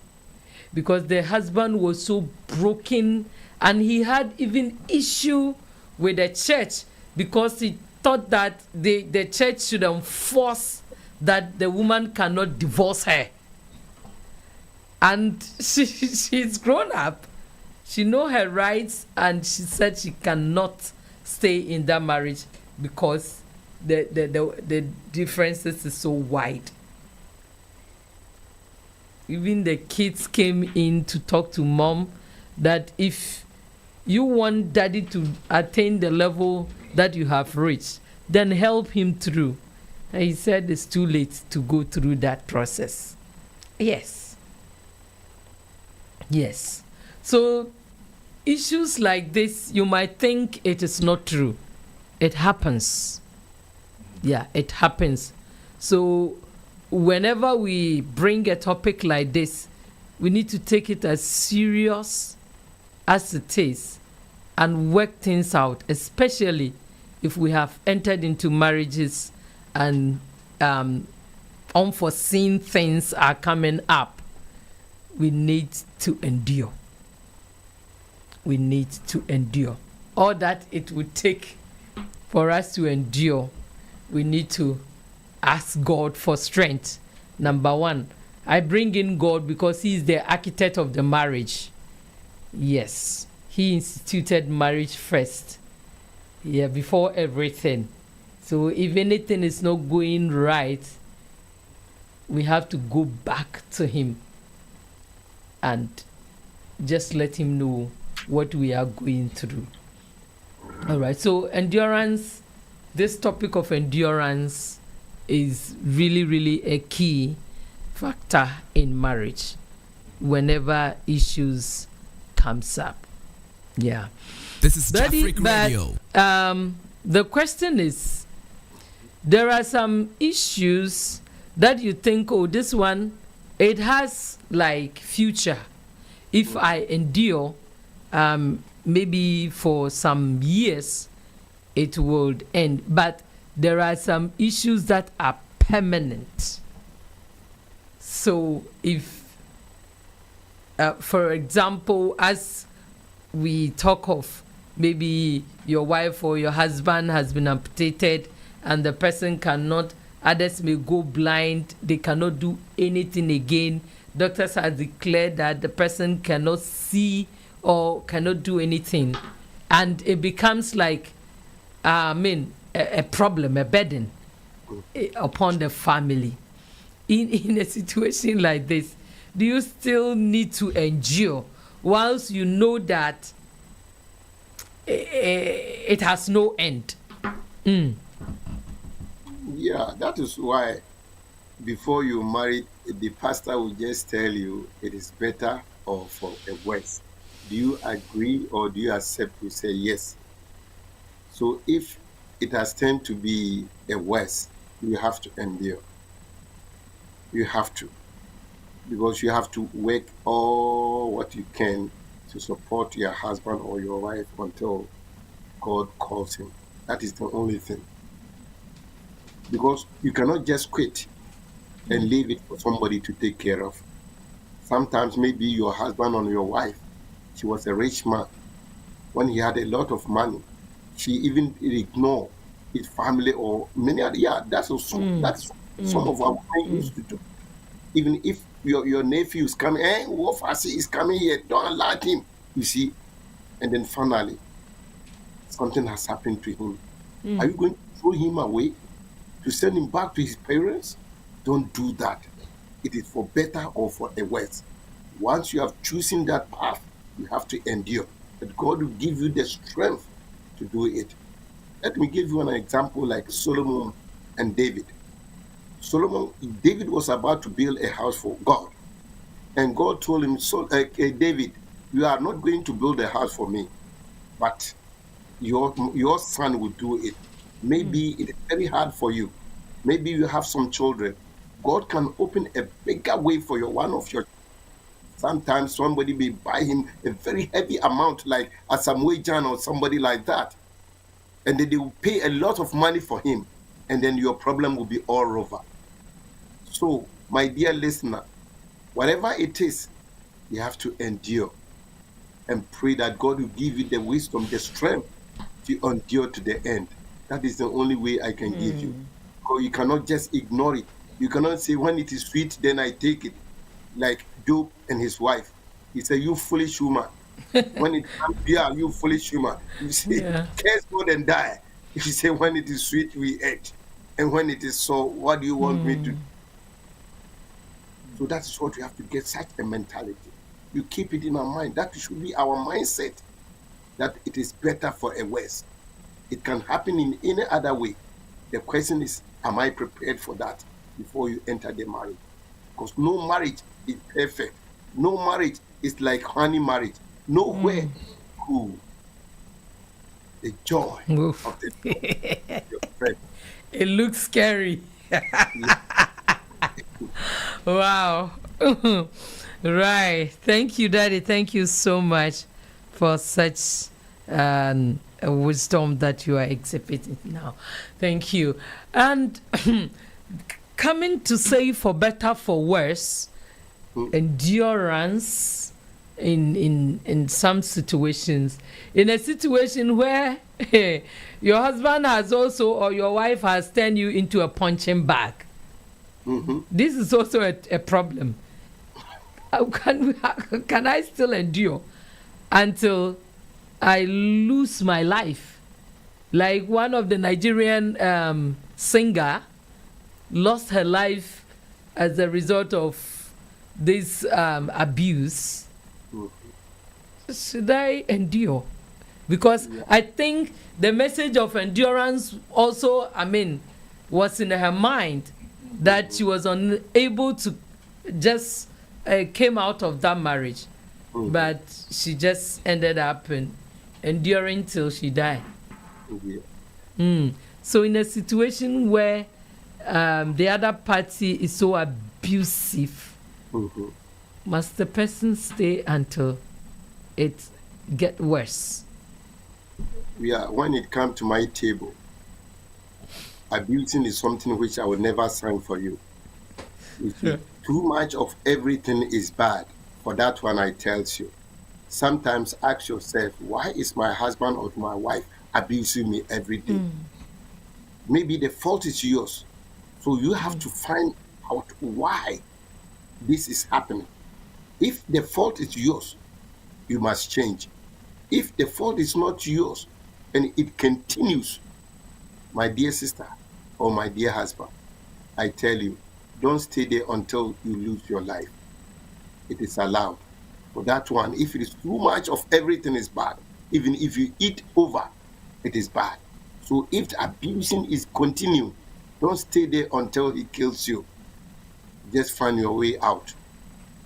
because the husband was so broken, and he had even issue with the church because he thought that the church should enforce that the woman cannot divorce her. And she's grown up. She knows her rights, and she said she cannot stay in that marriage because the differences is so wide. Even the kids came in to talk to mom that if you want daddy to attain the level that you have reached, then help him through. And he said it's too late to go through that process. Yes. Yes. So issues like this, you might think it is not true. It happens. Yeah, it happens. So whenever we bring a topic like this, we need to take it as serious as it is and work things out, especially if we have entered into marriages and unforeseen things are coming up. We need to endure. We need to endure. All that it would take for us to endure, we need to ask God for strength. Number 1, I bring in God because He is the architect of the marriage. Yes, He instituted marriage first. Yeah, before everything. So if anything is not going right, we have to go back to Him and just let Him know what we are going through. All right, so endurance, this topic of endurance is really, really a key factor in marriage. whenever issues comes up. Yeah. This is Daddy, Jafric Radio. The question is, there are some issues that you think, oh, this one, it has like future. If I endure, maybe for some years, it would end. But there are some issues that are permanent. So if, for example, as we talk of, maybe your wife or your husband has been amputated and the person cannot, others may go blind, they cannot do anything again. Doctors have declared that the person cannot see or cannot do anything. And it becomes like, a problem, a burden upon the family. In a situation like this, do you still need to endure whilst you know that it has no end? Yeah, that is why before you marry, the pastor will just tell you it is better or for a worse. Do you agree or do you accept? You say yes. So if it has turned to be a worse, you have to endure. You have to. Because you have to work all what you can to support your husband or your wife until God calls him. That is the only thing. Because you cannot just quit and leave it for somebody to take care of. Sometimes maybe your husband or your wife, she was a rich man. When he had a lot of money, she even ignored his family or many other. Yeah, that's some of our men used to do. Even if your nephew is coming, Wofasi is coming here, don't allow him, you see. And then finally, something has happened to him. Are you going to throw him away? To send him back to his parents? Don't do that. It is for better or for a worse. Once you have chosen that path, you have to endure. But God will give you the strength to do it. Let me give you an example like Solomon and David. David was about to build a house for God. And God told him, David, you are not going to build a house for me, but your son will do it. Maybe it is very hard for you. Maybe you have some children. God can open a bigger way for one of your. Sometimes somebody may buy him a very heavy amount, like a Samuel Jan or somebody like that. And then they will pay a lot of money for him. And then your problem will be all over. So, my dear listener, whatever it is, you have to endure and pray that God will give you the wisdom, the strength to endure to the end. That is the only way I can give you. Or you cannot just ignore it. You cannot say, when it is sweet, then I take it. Like Job and his wife. He said, you foolish woman. When it comes, yeah, you foolish woman. You say, curse God and die. He said, when it is sweet, we eat. And when it is so, what do you want me to do? So that is what we have to get, such a mentality. You keep it in our mind. That should be our mindset. That it is better for a worse. It can happen in any other way. The question is, am I prepared for that before you enter the marriage? Because no marriage is perfect. No marriage is like honey marriage. Nowhere cool. The joy of the your friend. It looks scary. Wow. Right. Thank you, Daddy. Thank you so much for such a wisdom that you are exhibiting now. Thank you. And coming to say for better, for worse, endurance in some situations. In a situation where your husband has also, or your wife has turned you into a punching bag. This is also a problem. Can I still endure until I lose my life? Like one of the Nigerian singer lost her life as a result of this abuse. Should I endure? Because I think the message of endurance also, was in her mind, that she was unable to just came out of that marriage, Mm. but she just ended up enduring till she died. Yeah. So in a situation where the other party is so abusive, Mhm. must the person stay until it get worse? When it comes to my table, abusing is something which I will never sign for you. Too much of everything is bad. For that one, I tells you. Sometimes ask yourself, why is my husband or my wife abusing me every day? Maybe the fault is yours. So you have to find out why this is happening. If the fault is yours, you must change. If the fault is not yours and it continues, my dear sister or my dear husband, I tell you, don't stay there until you lose your life. It is allowed. For that one, if it is too much of everything is bad, even if you eat over, it is bad. So if the abusing is continuing, don't stay there until he kills you. Just find your way out.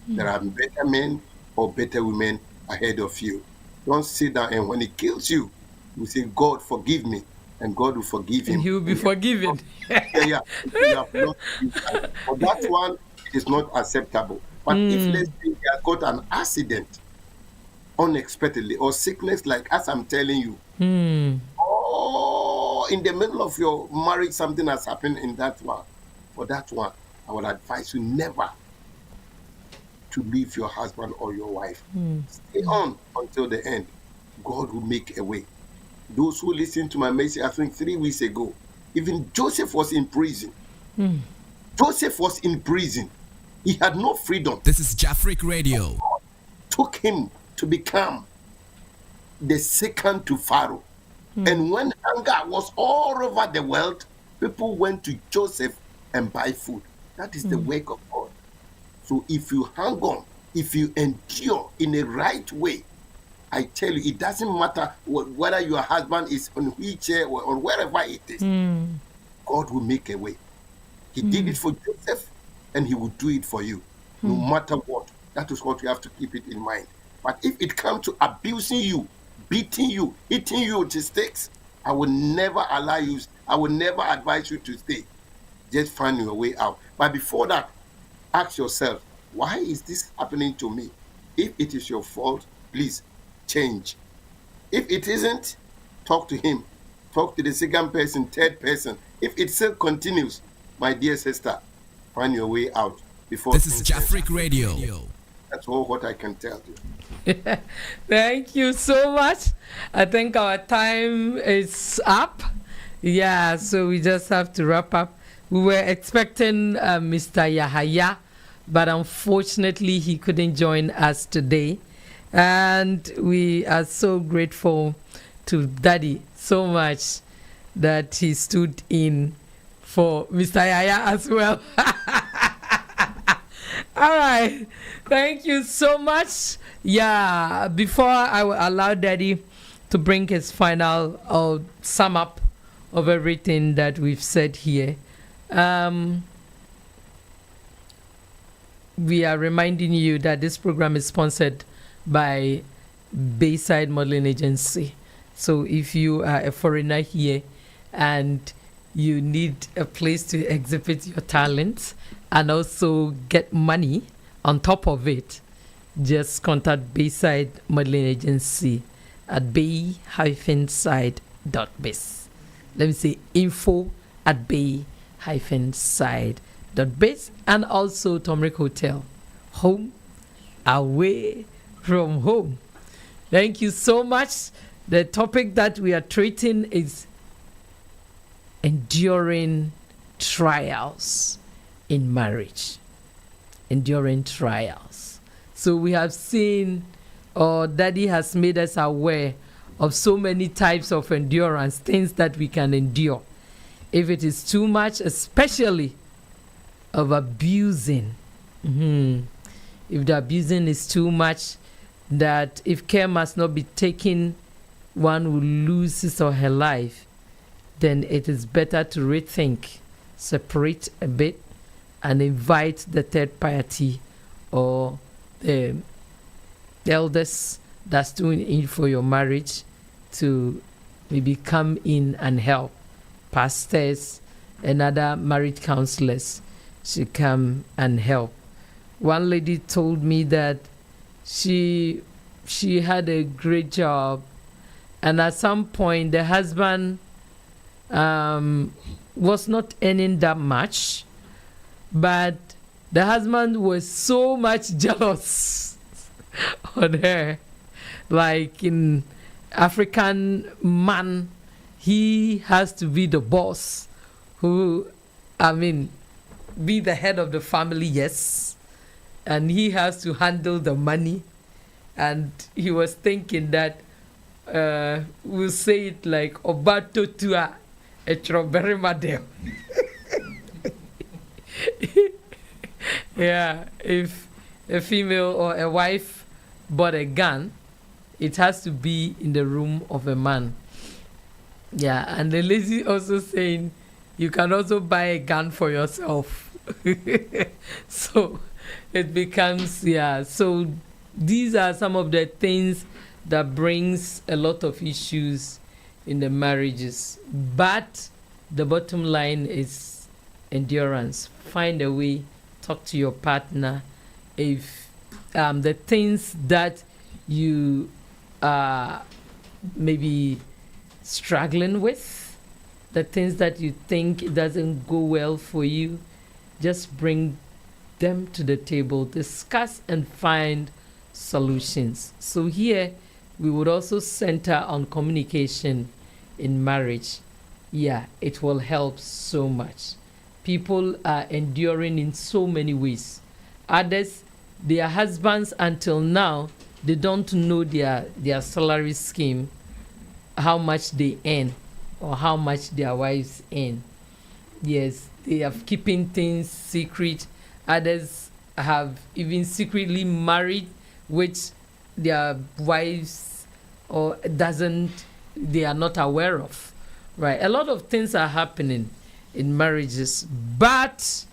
There are better men or better women ahead of you. Don't sit down and when he kills you, you say, God, forgive me. And God will forgive him. And he will be forgiven. Yeah. You have not, for that one, it is not acceptable. But if let's say he has got an accident unexpectedly or sickness, like as I'm telling you, or in the middle of your marriage, something has happened in that one. For that one, I would advise you never to leave your husband or your wife. Stay on until the end. God will make a way. Those who listened to my message, I think 3 weeks ago, even Joseph was in prison. Joseph was in prison. He had no freedom. This is Jafric Radio. Took him to become the second to Pharaoh. And when hunger was all over the world, people went to Joseph and buy food. That is the work of God. So if you hang on, if you endure in a right way, I tell you, it doesn't matter whether your husband is on a wheelchair or wherever it is. God will make a way. He did it for Joseph, and he will do it for you, no matter what. That is what you have to keep it in mind. But if it comes to abusing you, beating you, hitting you with sticks, I will never allow you, I will never advise you to stay. Just find your way out. But before that, ask yourself, why is this happening to me? If it is your fault, please change. If it isn't, talk to him. Talk to the second person, third person. If it still continues, my dear sister, find your way out before. This is Jafric Radio. That's all what I can tell you. Thank you so much. I think our time is up. Yeah, so we just have to wrap up. We were expecting Mr. Yahaya, but unfortunately he couldn't join us today. And we are so grateful to Daddy so much that he stood in for Mr. Yahaya as well. All right. Thank you so much. Yeah, before I will allow Daddy to bring his final sum up of everything that we've said here, we are reminding you that this program is sponsored by Bayside Modeling Agency. So if you are a foreigner here and you need a place to exhibit your talents and also get money on top of it, just contact Bayside Modeling Agency at bay-side.biz. Let me say info at bay-side.biz, and also Tomric Hotel, home away from home. Thank you so much. The topic that we are treating is enduring trials in marriage. Enduring trials. So we have seen, or Daddy has made us aware of so many types of endurance, things that we can endure. If it is too much, especially of abusing, if the abusing is too much, that if care must not be taken, one will lose his or her life, then it is better to rethink, separate a bit, and invite the third party or the elders that's doing it for your marriage to maybe come in and help. Pastors and other marriage counselors should come and help. One lady told me that she had a great job, and at some point the husband was not earning that much, but the husband was so much jealous on her. Like in African man, he has to be the boss, be the head of the family, yes, and he has to handle the money. And he was thinking that we'll say it like Obato Tua Etroberi Madel. Yeah, if a female or a wife bought a gun, it has to be in the room of a man. Yeah, and the lady also saying you can also buy a gun for yourself. So it becomes, yeah. So these are some of the things that brings a lot of issues in the marriages. But the bottom line is endurance. Find a way, talk to your partner. If the things that you are maybe struggling with, the things that you think it doesn't go well for you, just bring them to the table, discuss and find solutions. So here we would also center on communication in marriage. Yeah, it will help so much. People are enduring in so many ways. Others, their husbands until now, they don't know their salary scheme, how much they earn or how much their wives earn. Yes, they are keeping things secret. Others have even secretly married, which their wives or they are not aware of. Right? A lot of things are happening in marriages, but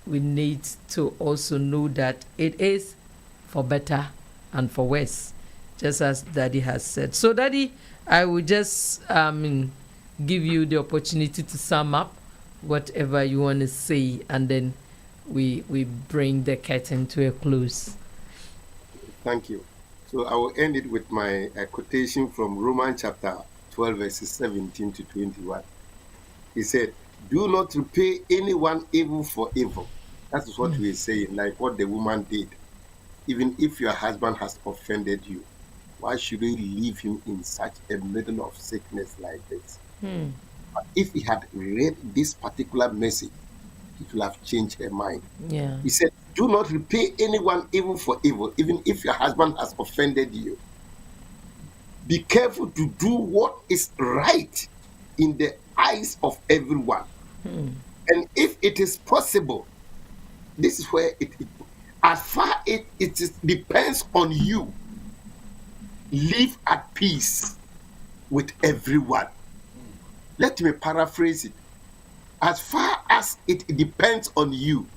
we need to also know that it is for better and for worse, just as Daddy has said. So, Daddy, I will just give you the opportunity to sum up whatever you want to say, and then we bring the curtain to a close. Thank you. So I will end it with my quotation from Romans chapter 12, verses 17 to 21. He said, "Do not repay anyone evil for evil." That is what we are saying, like what the woman did. Even if your husband has offended you, why should you leave him in such a middle of sickness like this? But if he had read this particular message, it will have changed her mind. Yeah. He said, "Do not repay anyone evil for evil, even if your husband has offended you. Be careful to do what is right in the eyes of everyone. And if it is possible," this is where as far it depends on you, live at peace with everyone. Let me paraphrase it. As far as it depends on you,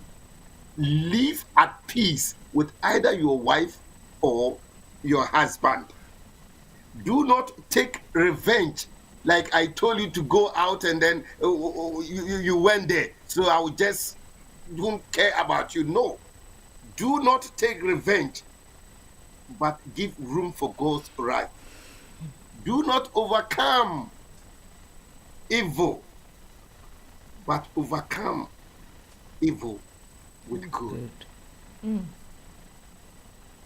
live at peace with either your wife or your husband. Do not take revenge. Like I told you to go out and then you went there, so I will just don't care about you. No. Do not take revenge, but give room for God's right. Do not overcome evil, but overcome evil with good.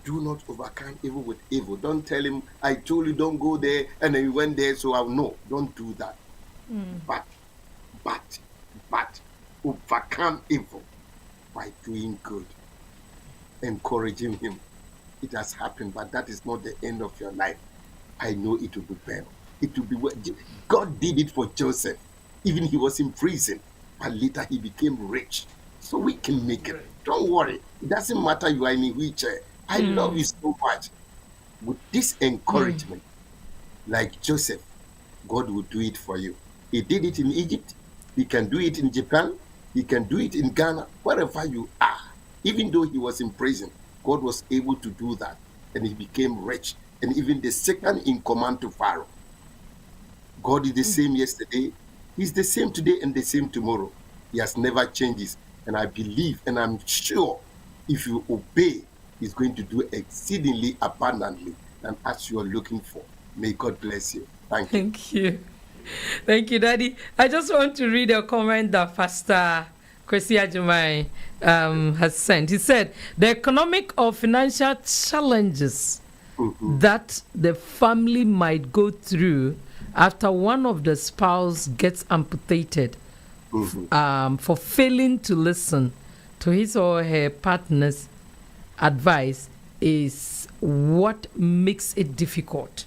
Do not overcome evil with evil. Don't tell him, "I told you don't go there," and then you went there, so I'll know. Don't do that. But overcome evil by doing good, encouraging him. It has happened, but that is not the end of your life. I know it will be better. It will be well. God did it for Joseph. Even he was in prison, but later he became rich. So we can make it. Don't worry. It doesn't matter you are in a wheelchair. I love you so much. With this encouragement, like Joseph, God will do it for you. He did it in Egypt. He can do it in Japan. He can do it in Ghana. Wherever you are, Even though he was in prison, God was able to do that, and he became rich, and even the second in command to Pharaoh. God is the same yesterday, he's the same today, and the same tomorrow. He has never changes. And I believe and I'm sure if you obey, he's going to do exceedingly abundantly and as you are looking for. May God bless you. Thank you. Thank you. Thank you, Daddy. I just want to read a comment that Pastor Kwesi Ajimai has sent. He said, the economic or financial challenges that the family might go through after one of the spouse gets amputated for failing to listen to his or her partner's advice is what makes it difficult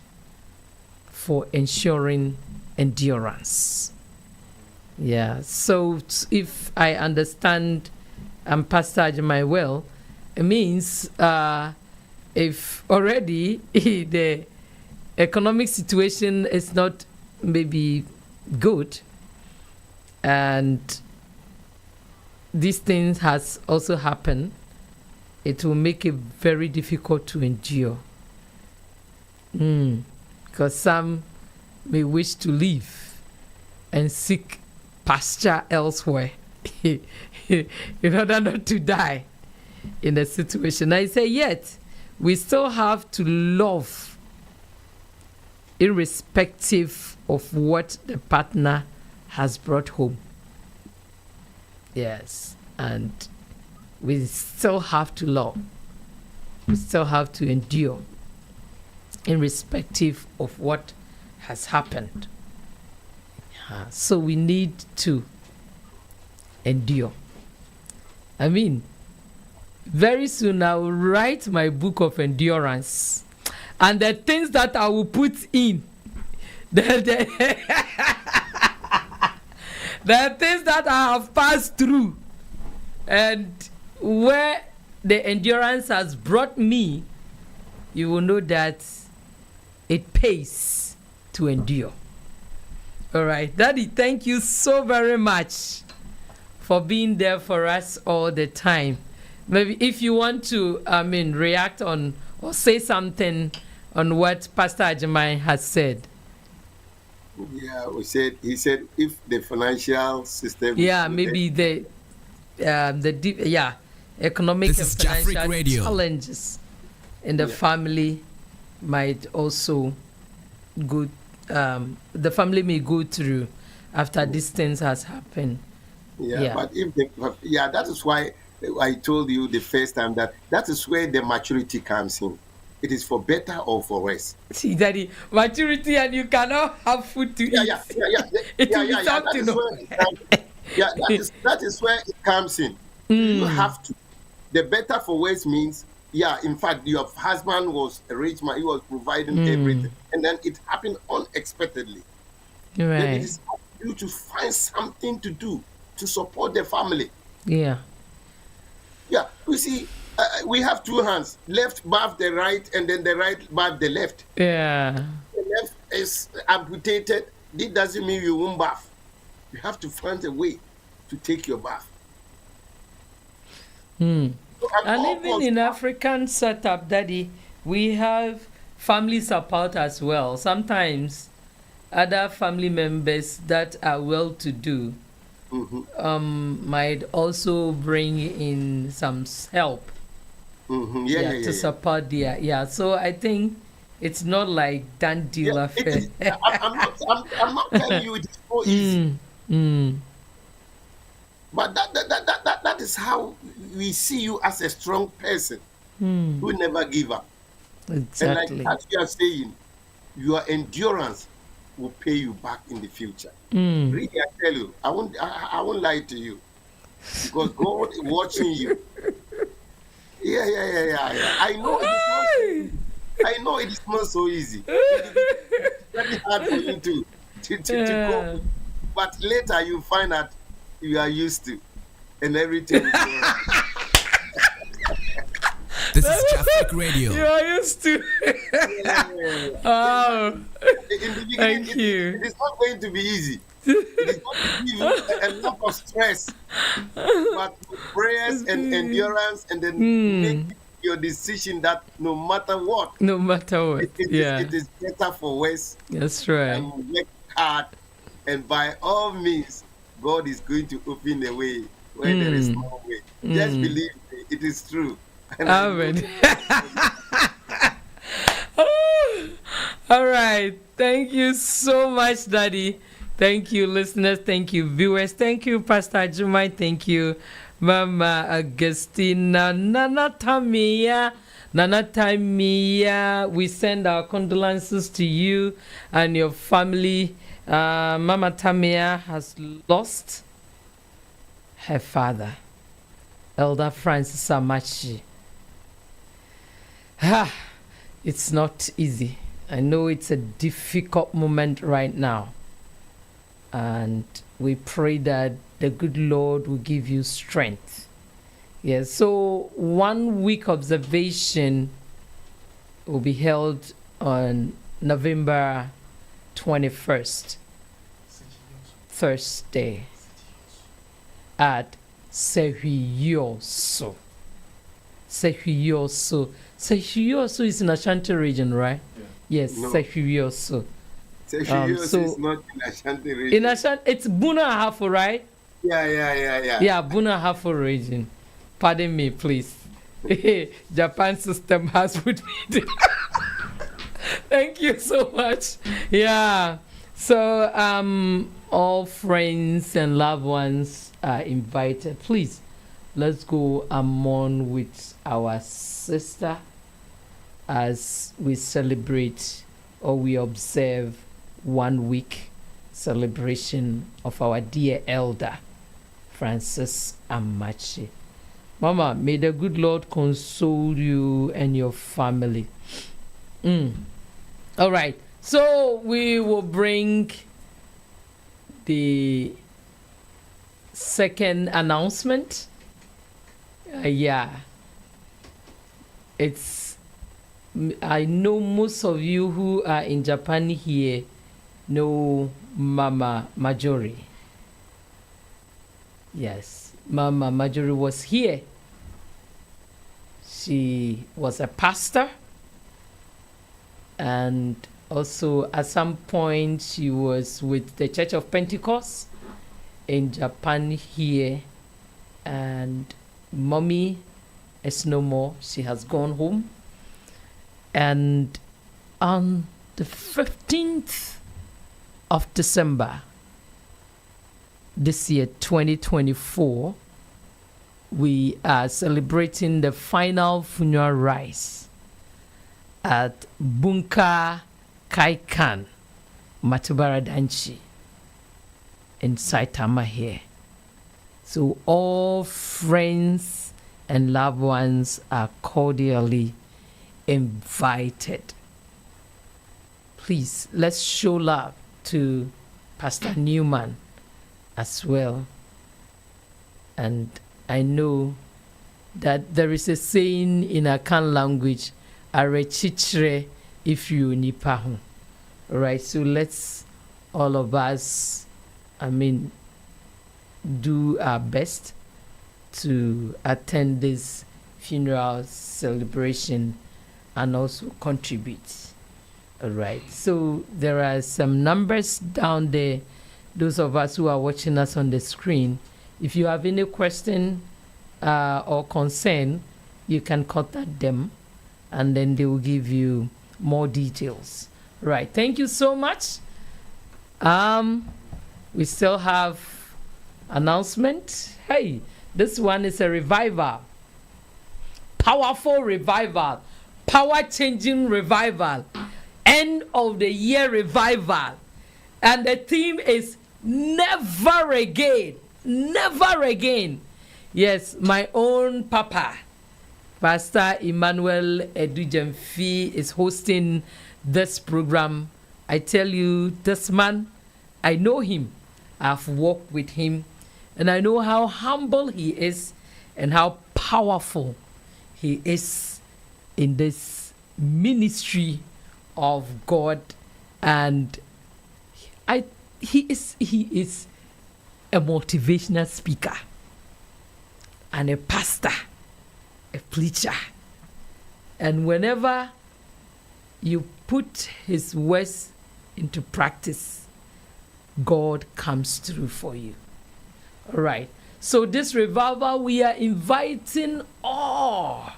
for ensuring endurance. Yeah, so if I understand Pastor Ajimai well, it means if already the economic situation is not maybe good, and these things has also happened, it will make it very difficult to endure. Because some may wish to leave and seek pasture elsewhere in order not to die in the situation. I say, yet we still have to love irrespective of what the partner has brought home. Yes, and we still have to love. We still have to endure irrespective of what has happened. So we need to endure. I mean, very soon I will write my book of endurance, and the things that I will put in, the things that I have passed through, and where the endurance has brought me, you will know that it pays to endure. All right, Daddy, thank you so very much for being there for us all the time. Maybe if you want to, react on or say something on what Pastor Ajimai has said. Yeah, he said if the financial system. Yeah, maybe the economic This and is Jafric financial Radio. challenges in the family might also go. The family may go through after these things has happened. Yeah, but that is why I told you the first time that is where the maturity comes in. It is for better or for worse. See, Daddy, maturity, and you cannot have food to eat. That is where it comes in. You have to. The better for worse means, in fact, your husband was a rich man. He was providing everything, and then it happened unexpectedly. Right. Then it is up to you to find something to do to support the family. Yeah. Yeah, you see, we have two hands. Left bath the right, and then the right bath the left. Yeah. The left is amputated. This doesn't mean you won't bath. You have to find a way to take your bath. And even in African setup, Daddy, we have family support as well. Sometimes other family members that are well-to-do might also bring in some help to support their So I think it's not like done deal affair. I'm not telling you it's so easy. But that is how we see you as a strong person who never give up. Exactly. And like as you are saying, your endurance will pay you back in the future. Really, I tell you, I won't lie to you, because God is watching you. Yeah. I know it is not so easy. It's very hard for you to go, but later you find out you are used to, and everything is all right. This is Jafric Radio. You are used to. Yeah. Oh, In the beginning, thank you. It is not going to be easy. It is going to give you a lot of stress. But with prayers and endurance, and then make your decision that no matter what, No matter what. it is better for worse, That's right. and work hard. And by all means, God is going to open the way where there is no way. Just believe me, it is true. And I know Amen. All right. Thank you so much, Daddy. Thank you, listeners. Thank you, viewers. Thank you, Pastor Jumai. Thank you, Mama Agustina. Nana Tamia. We send our condolences to you and your family. Mama Tamia has lost her father, Elder Francis Amachi. It's not easy. I know it's a difficult moment right now. And we pray that the good Lord will give you strength. Yes, so 1 week observation will be held on November 21st, Thursday, at Sehuyoso. Sehuyoso is in Ashanti region, right? Yeah. Yes, No. Sehuyoso. Sehuyoso is not in Ashanti region. In Ashanti, it's Buna Hafo, right? Yeah. Yeah, Buna Hafo region. Pardon me, please. Japan system has put me there. Thank you so much. Yeah. So, all friends and loved ones are invited. Please, let's go among with our sister as we celebrate or we observe 1 week celebration of our dear elder, Francis Amachi. Mama, may the good Lord console you and your family. All right. So we will bring the second announcement. I know most of you who are in Japan here know Mama Majori. Yes, Mama Majori was here. She was a pastor, and also at some point she was with the Church of Pentecost in Japan here, and Mommy is no more. She has gone home. And on the 15th of December this year, 2024, we are celebrating the final funeral rites at Bunka Kaikan, Matubara Danchi in Saitama here. So all friends and loved ones are cordially invited. Please, let's show love to Pastor Newman as well. And I know that there is a saying in Akan language, Arechichre if you nipahu. All right, so let's all of us, do our best to attend this funeral celebration and also contribute. All right, so there are some numbers down there. Those of us who are watching us on the screen, if you have any question or concern, you can contact them and then they will give you more details. Right, thank you so much. We still have announcement. Hey, this one is a revival. Powerful revival. Power-changing revival. End of the year revival. And the theme is never again. Never again. Yes, my own papa, Pastor Emmanuel Edujemfi, is hosting this program. I tell you, this man, I know him. I've walked with him. And I know how humble he is and how powerful he is in this ministry of God. And I is a motivational speaker and a pastor, a preacher. And whenever you put his words into practice, God comes through for you. All right. So this revival, we are inviting all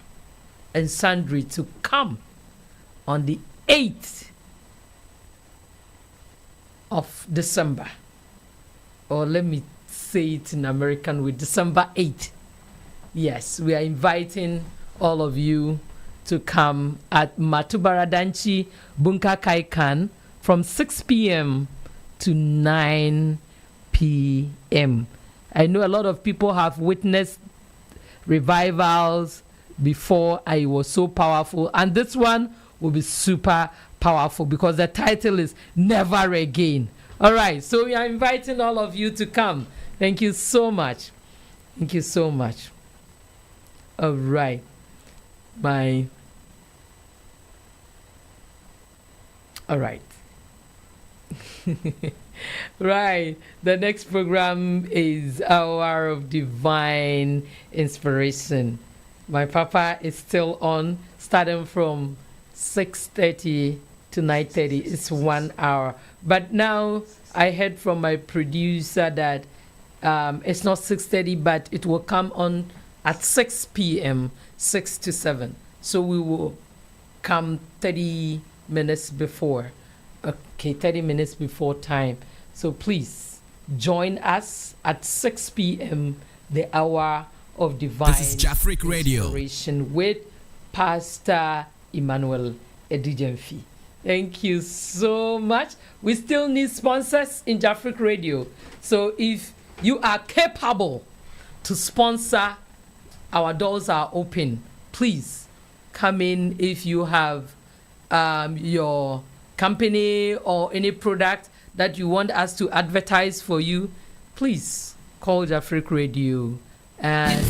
and sundry to come on the 8th of December. Or let me say it in American with December 8th. Yes, we are inviting all of you to come at Matubaradanchi Bunka Kaikan from 6 p.m. to 9 p.m. I know a lot of people have witnessed revivals before. I was so powerful, and this one will be super powerful because the title is Never Again. All right, so we are inviting all of you to come. Thank you so much. Thank you so much. All right. All right. Right. The next program is Hour of Divine Inspiration. My papa is still on, starting from 6:30 to 9:30. It's 1 hour. But now I heard from my producer that it's not 6:30, but it will come on at 6 p.m., 6 to 7. So we will come 30 minutes before. Okay, 30 minutes before time. So please join us at 6 p.m., the Hour of Divine This is Jafric Radio. Inspiration with Pastor Emmanuel Edijemfi. Thank you so much. We still need sponsors in Jafric Radio. So if you are capable to sponsor, our doors are open. Please come in. If you have your company or any product that you want us to advertise for you, please call Jafric Radio and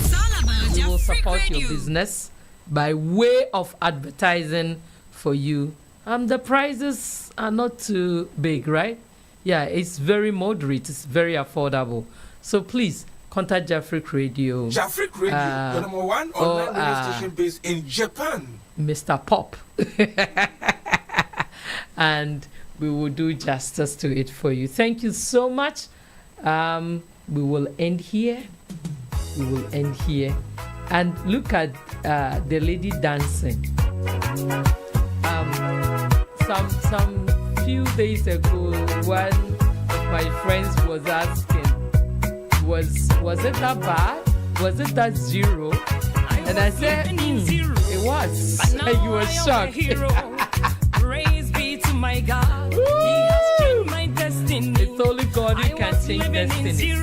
we will support your business by way of advertising for you. The prices are not too big, right? Yeah, it's very moderate. It's very affordable. So please contact Jafric Radio. Jafric Radio, the number one online radio station based in Japan. Mr. Pop. And we will do justice to it for you. Thank you so much. We will end here. We will end here. And look at the lady dancing. Some few days ago, one of my friends was asking, was it that bad? Was it that zero? And I said, it was. And you were shocked. Praise be to my God. He has changed my destiny. It's only God who can change destiny.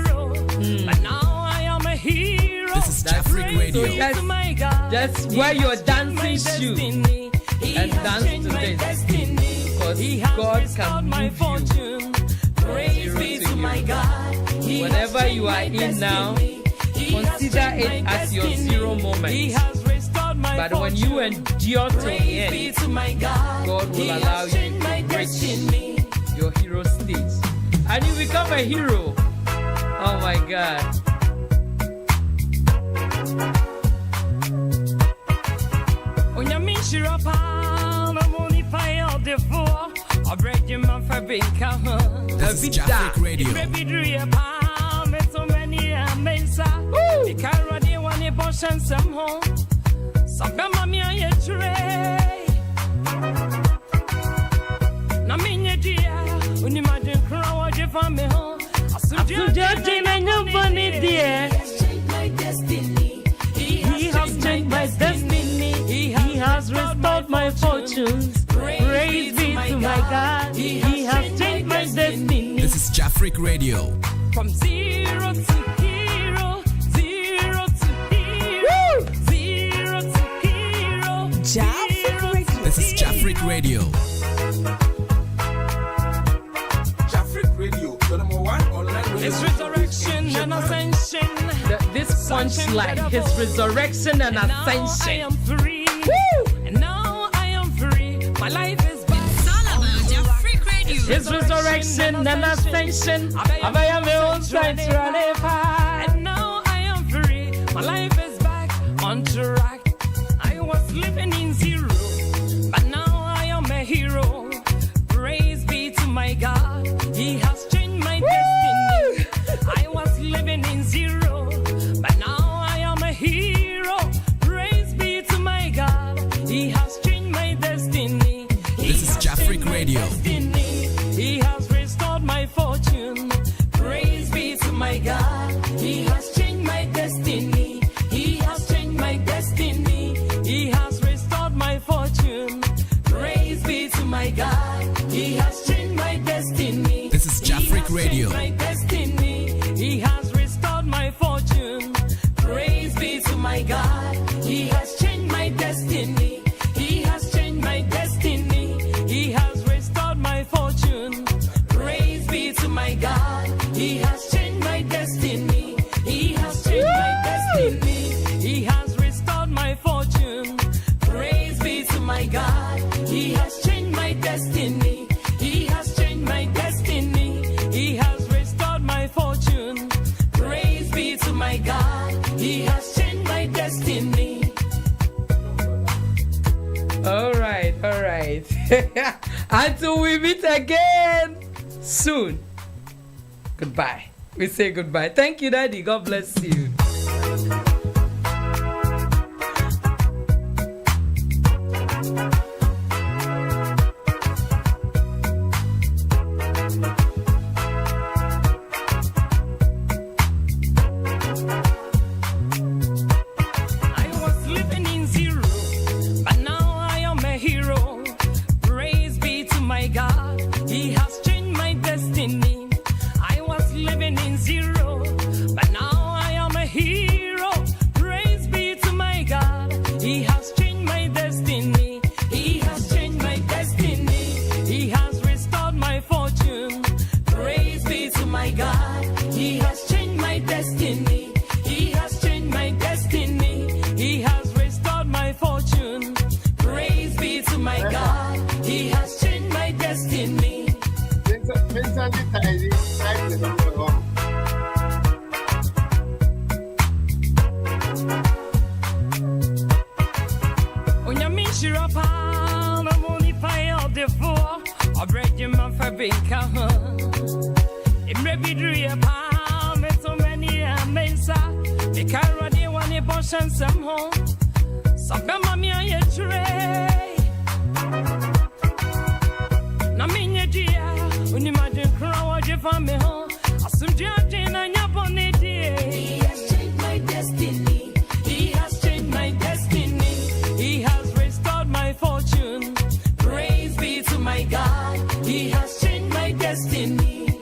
But now I am a hero. This is Jafric Radio. So just wear your dancing shoes and dance to this. Because God can move you. Praise be to my God. Whatever you are in now, consider it as your zero moment. But when you endure to the end, God will allow you to reach your hero stage. And you become a hero. Oh my God. This is Jafric Radio. He has changed my destiny. He has restored my fortunes. Praise be to my God. He has changed my destiny. This is Jafric Radio. From zero to hero, zero to hero, zero to hero. Jafric Radio. This is Jafric Radio. Jafric Radio, the number one online radio His station resurrection in and Japan. ascension. This punchline, his resurrection and Now I ascension. am free. And now I am free. My life is back. It's all about Jafric Radio. His resurrection and ascension. I am my own sanctuary. And now I am free. My life is back on track. I was living in zero, but now I am a hero. Praise be to my God. He has changed my destiny. I was living in zero, but now I am a hero. Praise be to my God. He has changed my destiny. This is Jafric Radio. He has restored my fortune. Praise be to my God. He has changed my destiny. He has changed my destiny. He has restored my fortune. Praise be to my God. He has changed my destiny. This is Jafric Radio. My destiny. He has restored my fortune. Praise be to my God. He has changed my destiny. He has changed my destiny. He has restored my fortune. Praise be to my God. He has changed my destiny. He has changed my destiny. He has restored my fortune. Praise be to my God. He has changed my destiny. He has changed my destiny. He has restored my fortune. Praise be to my God. He has changed my destiny. All right. Until we meet again soon. Goodbye. We say goodbye. Thank you, Daddy. God bless you. I was living in zero, but now I am a hero. Praise be to my God. He has changed my destiny. I was living in zero, but now I am a hero. Praise be to my God. He has changed my destiny. He has changed my destiny. He has restored my fortune. Praise be to my God. He has changed my destiny. He has changed my destiny. He has restored my fortune. Praise be to my God. He has changed my destiny. Onyamishira pa na moni pa yo defo obreje man fa beka ha imre bidru ye pa me so many amesa me kara de one boshan sam ho sabe mami aye tre na minye dia uni ma de kra wa je fa me ho asum dia de na nya bone die. He has changed my destiny. He has changed my destiny. He has restored my fortune. Praise be to my God. He has changed my destiny.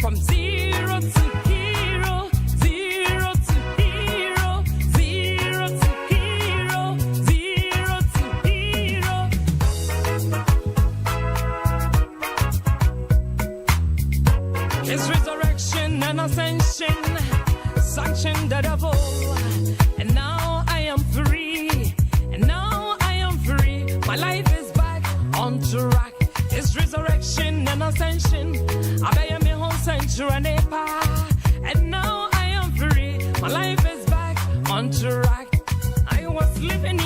From zero to hero, zero to hero, zero to hero, zero to hero. His resurrection and ascension sanctioned the devil, and now I am free. And now I am free. My life is back on track. His resurrection and ascension. I am my whole sanctuary. And now I am free. My life is back on track. I was living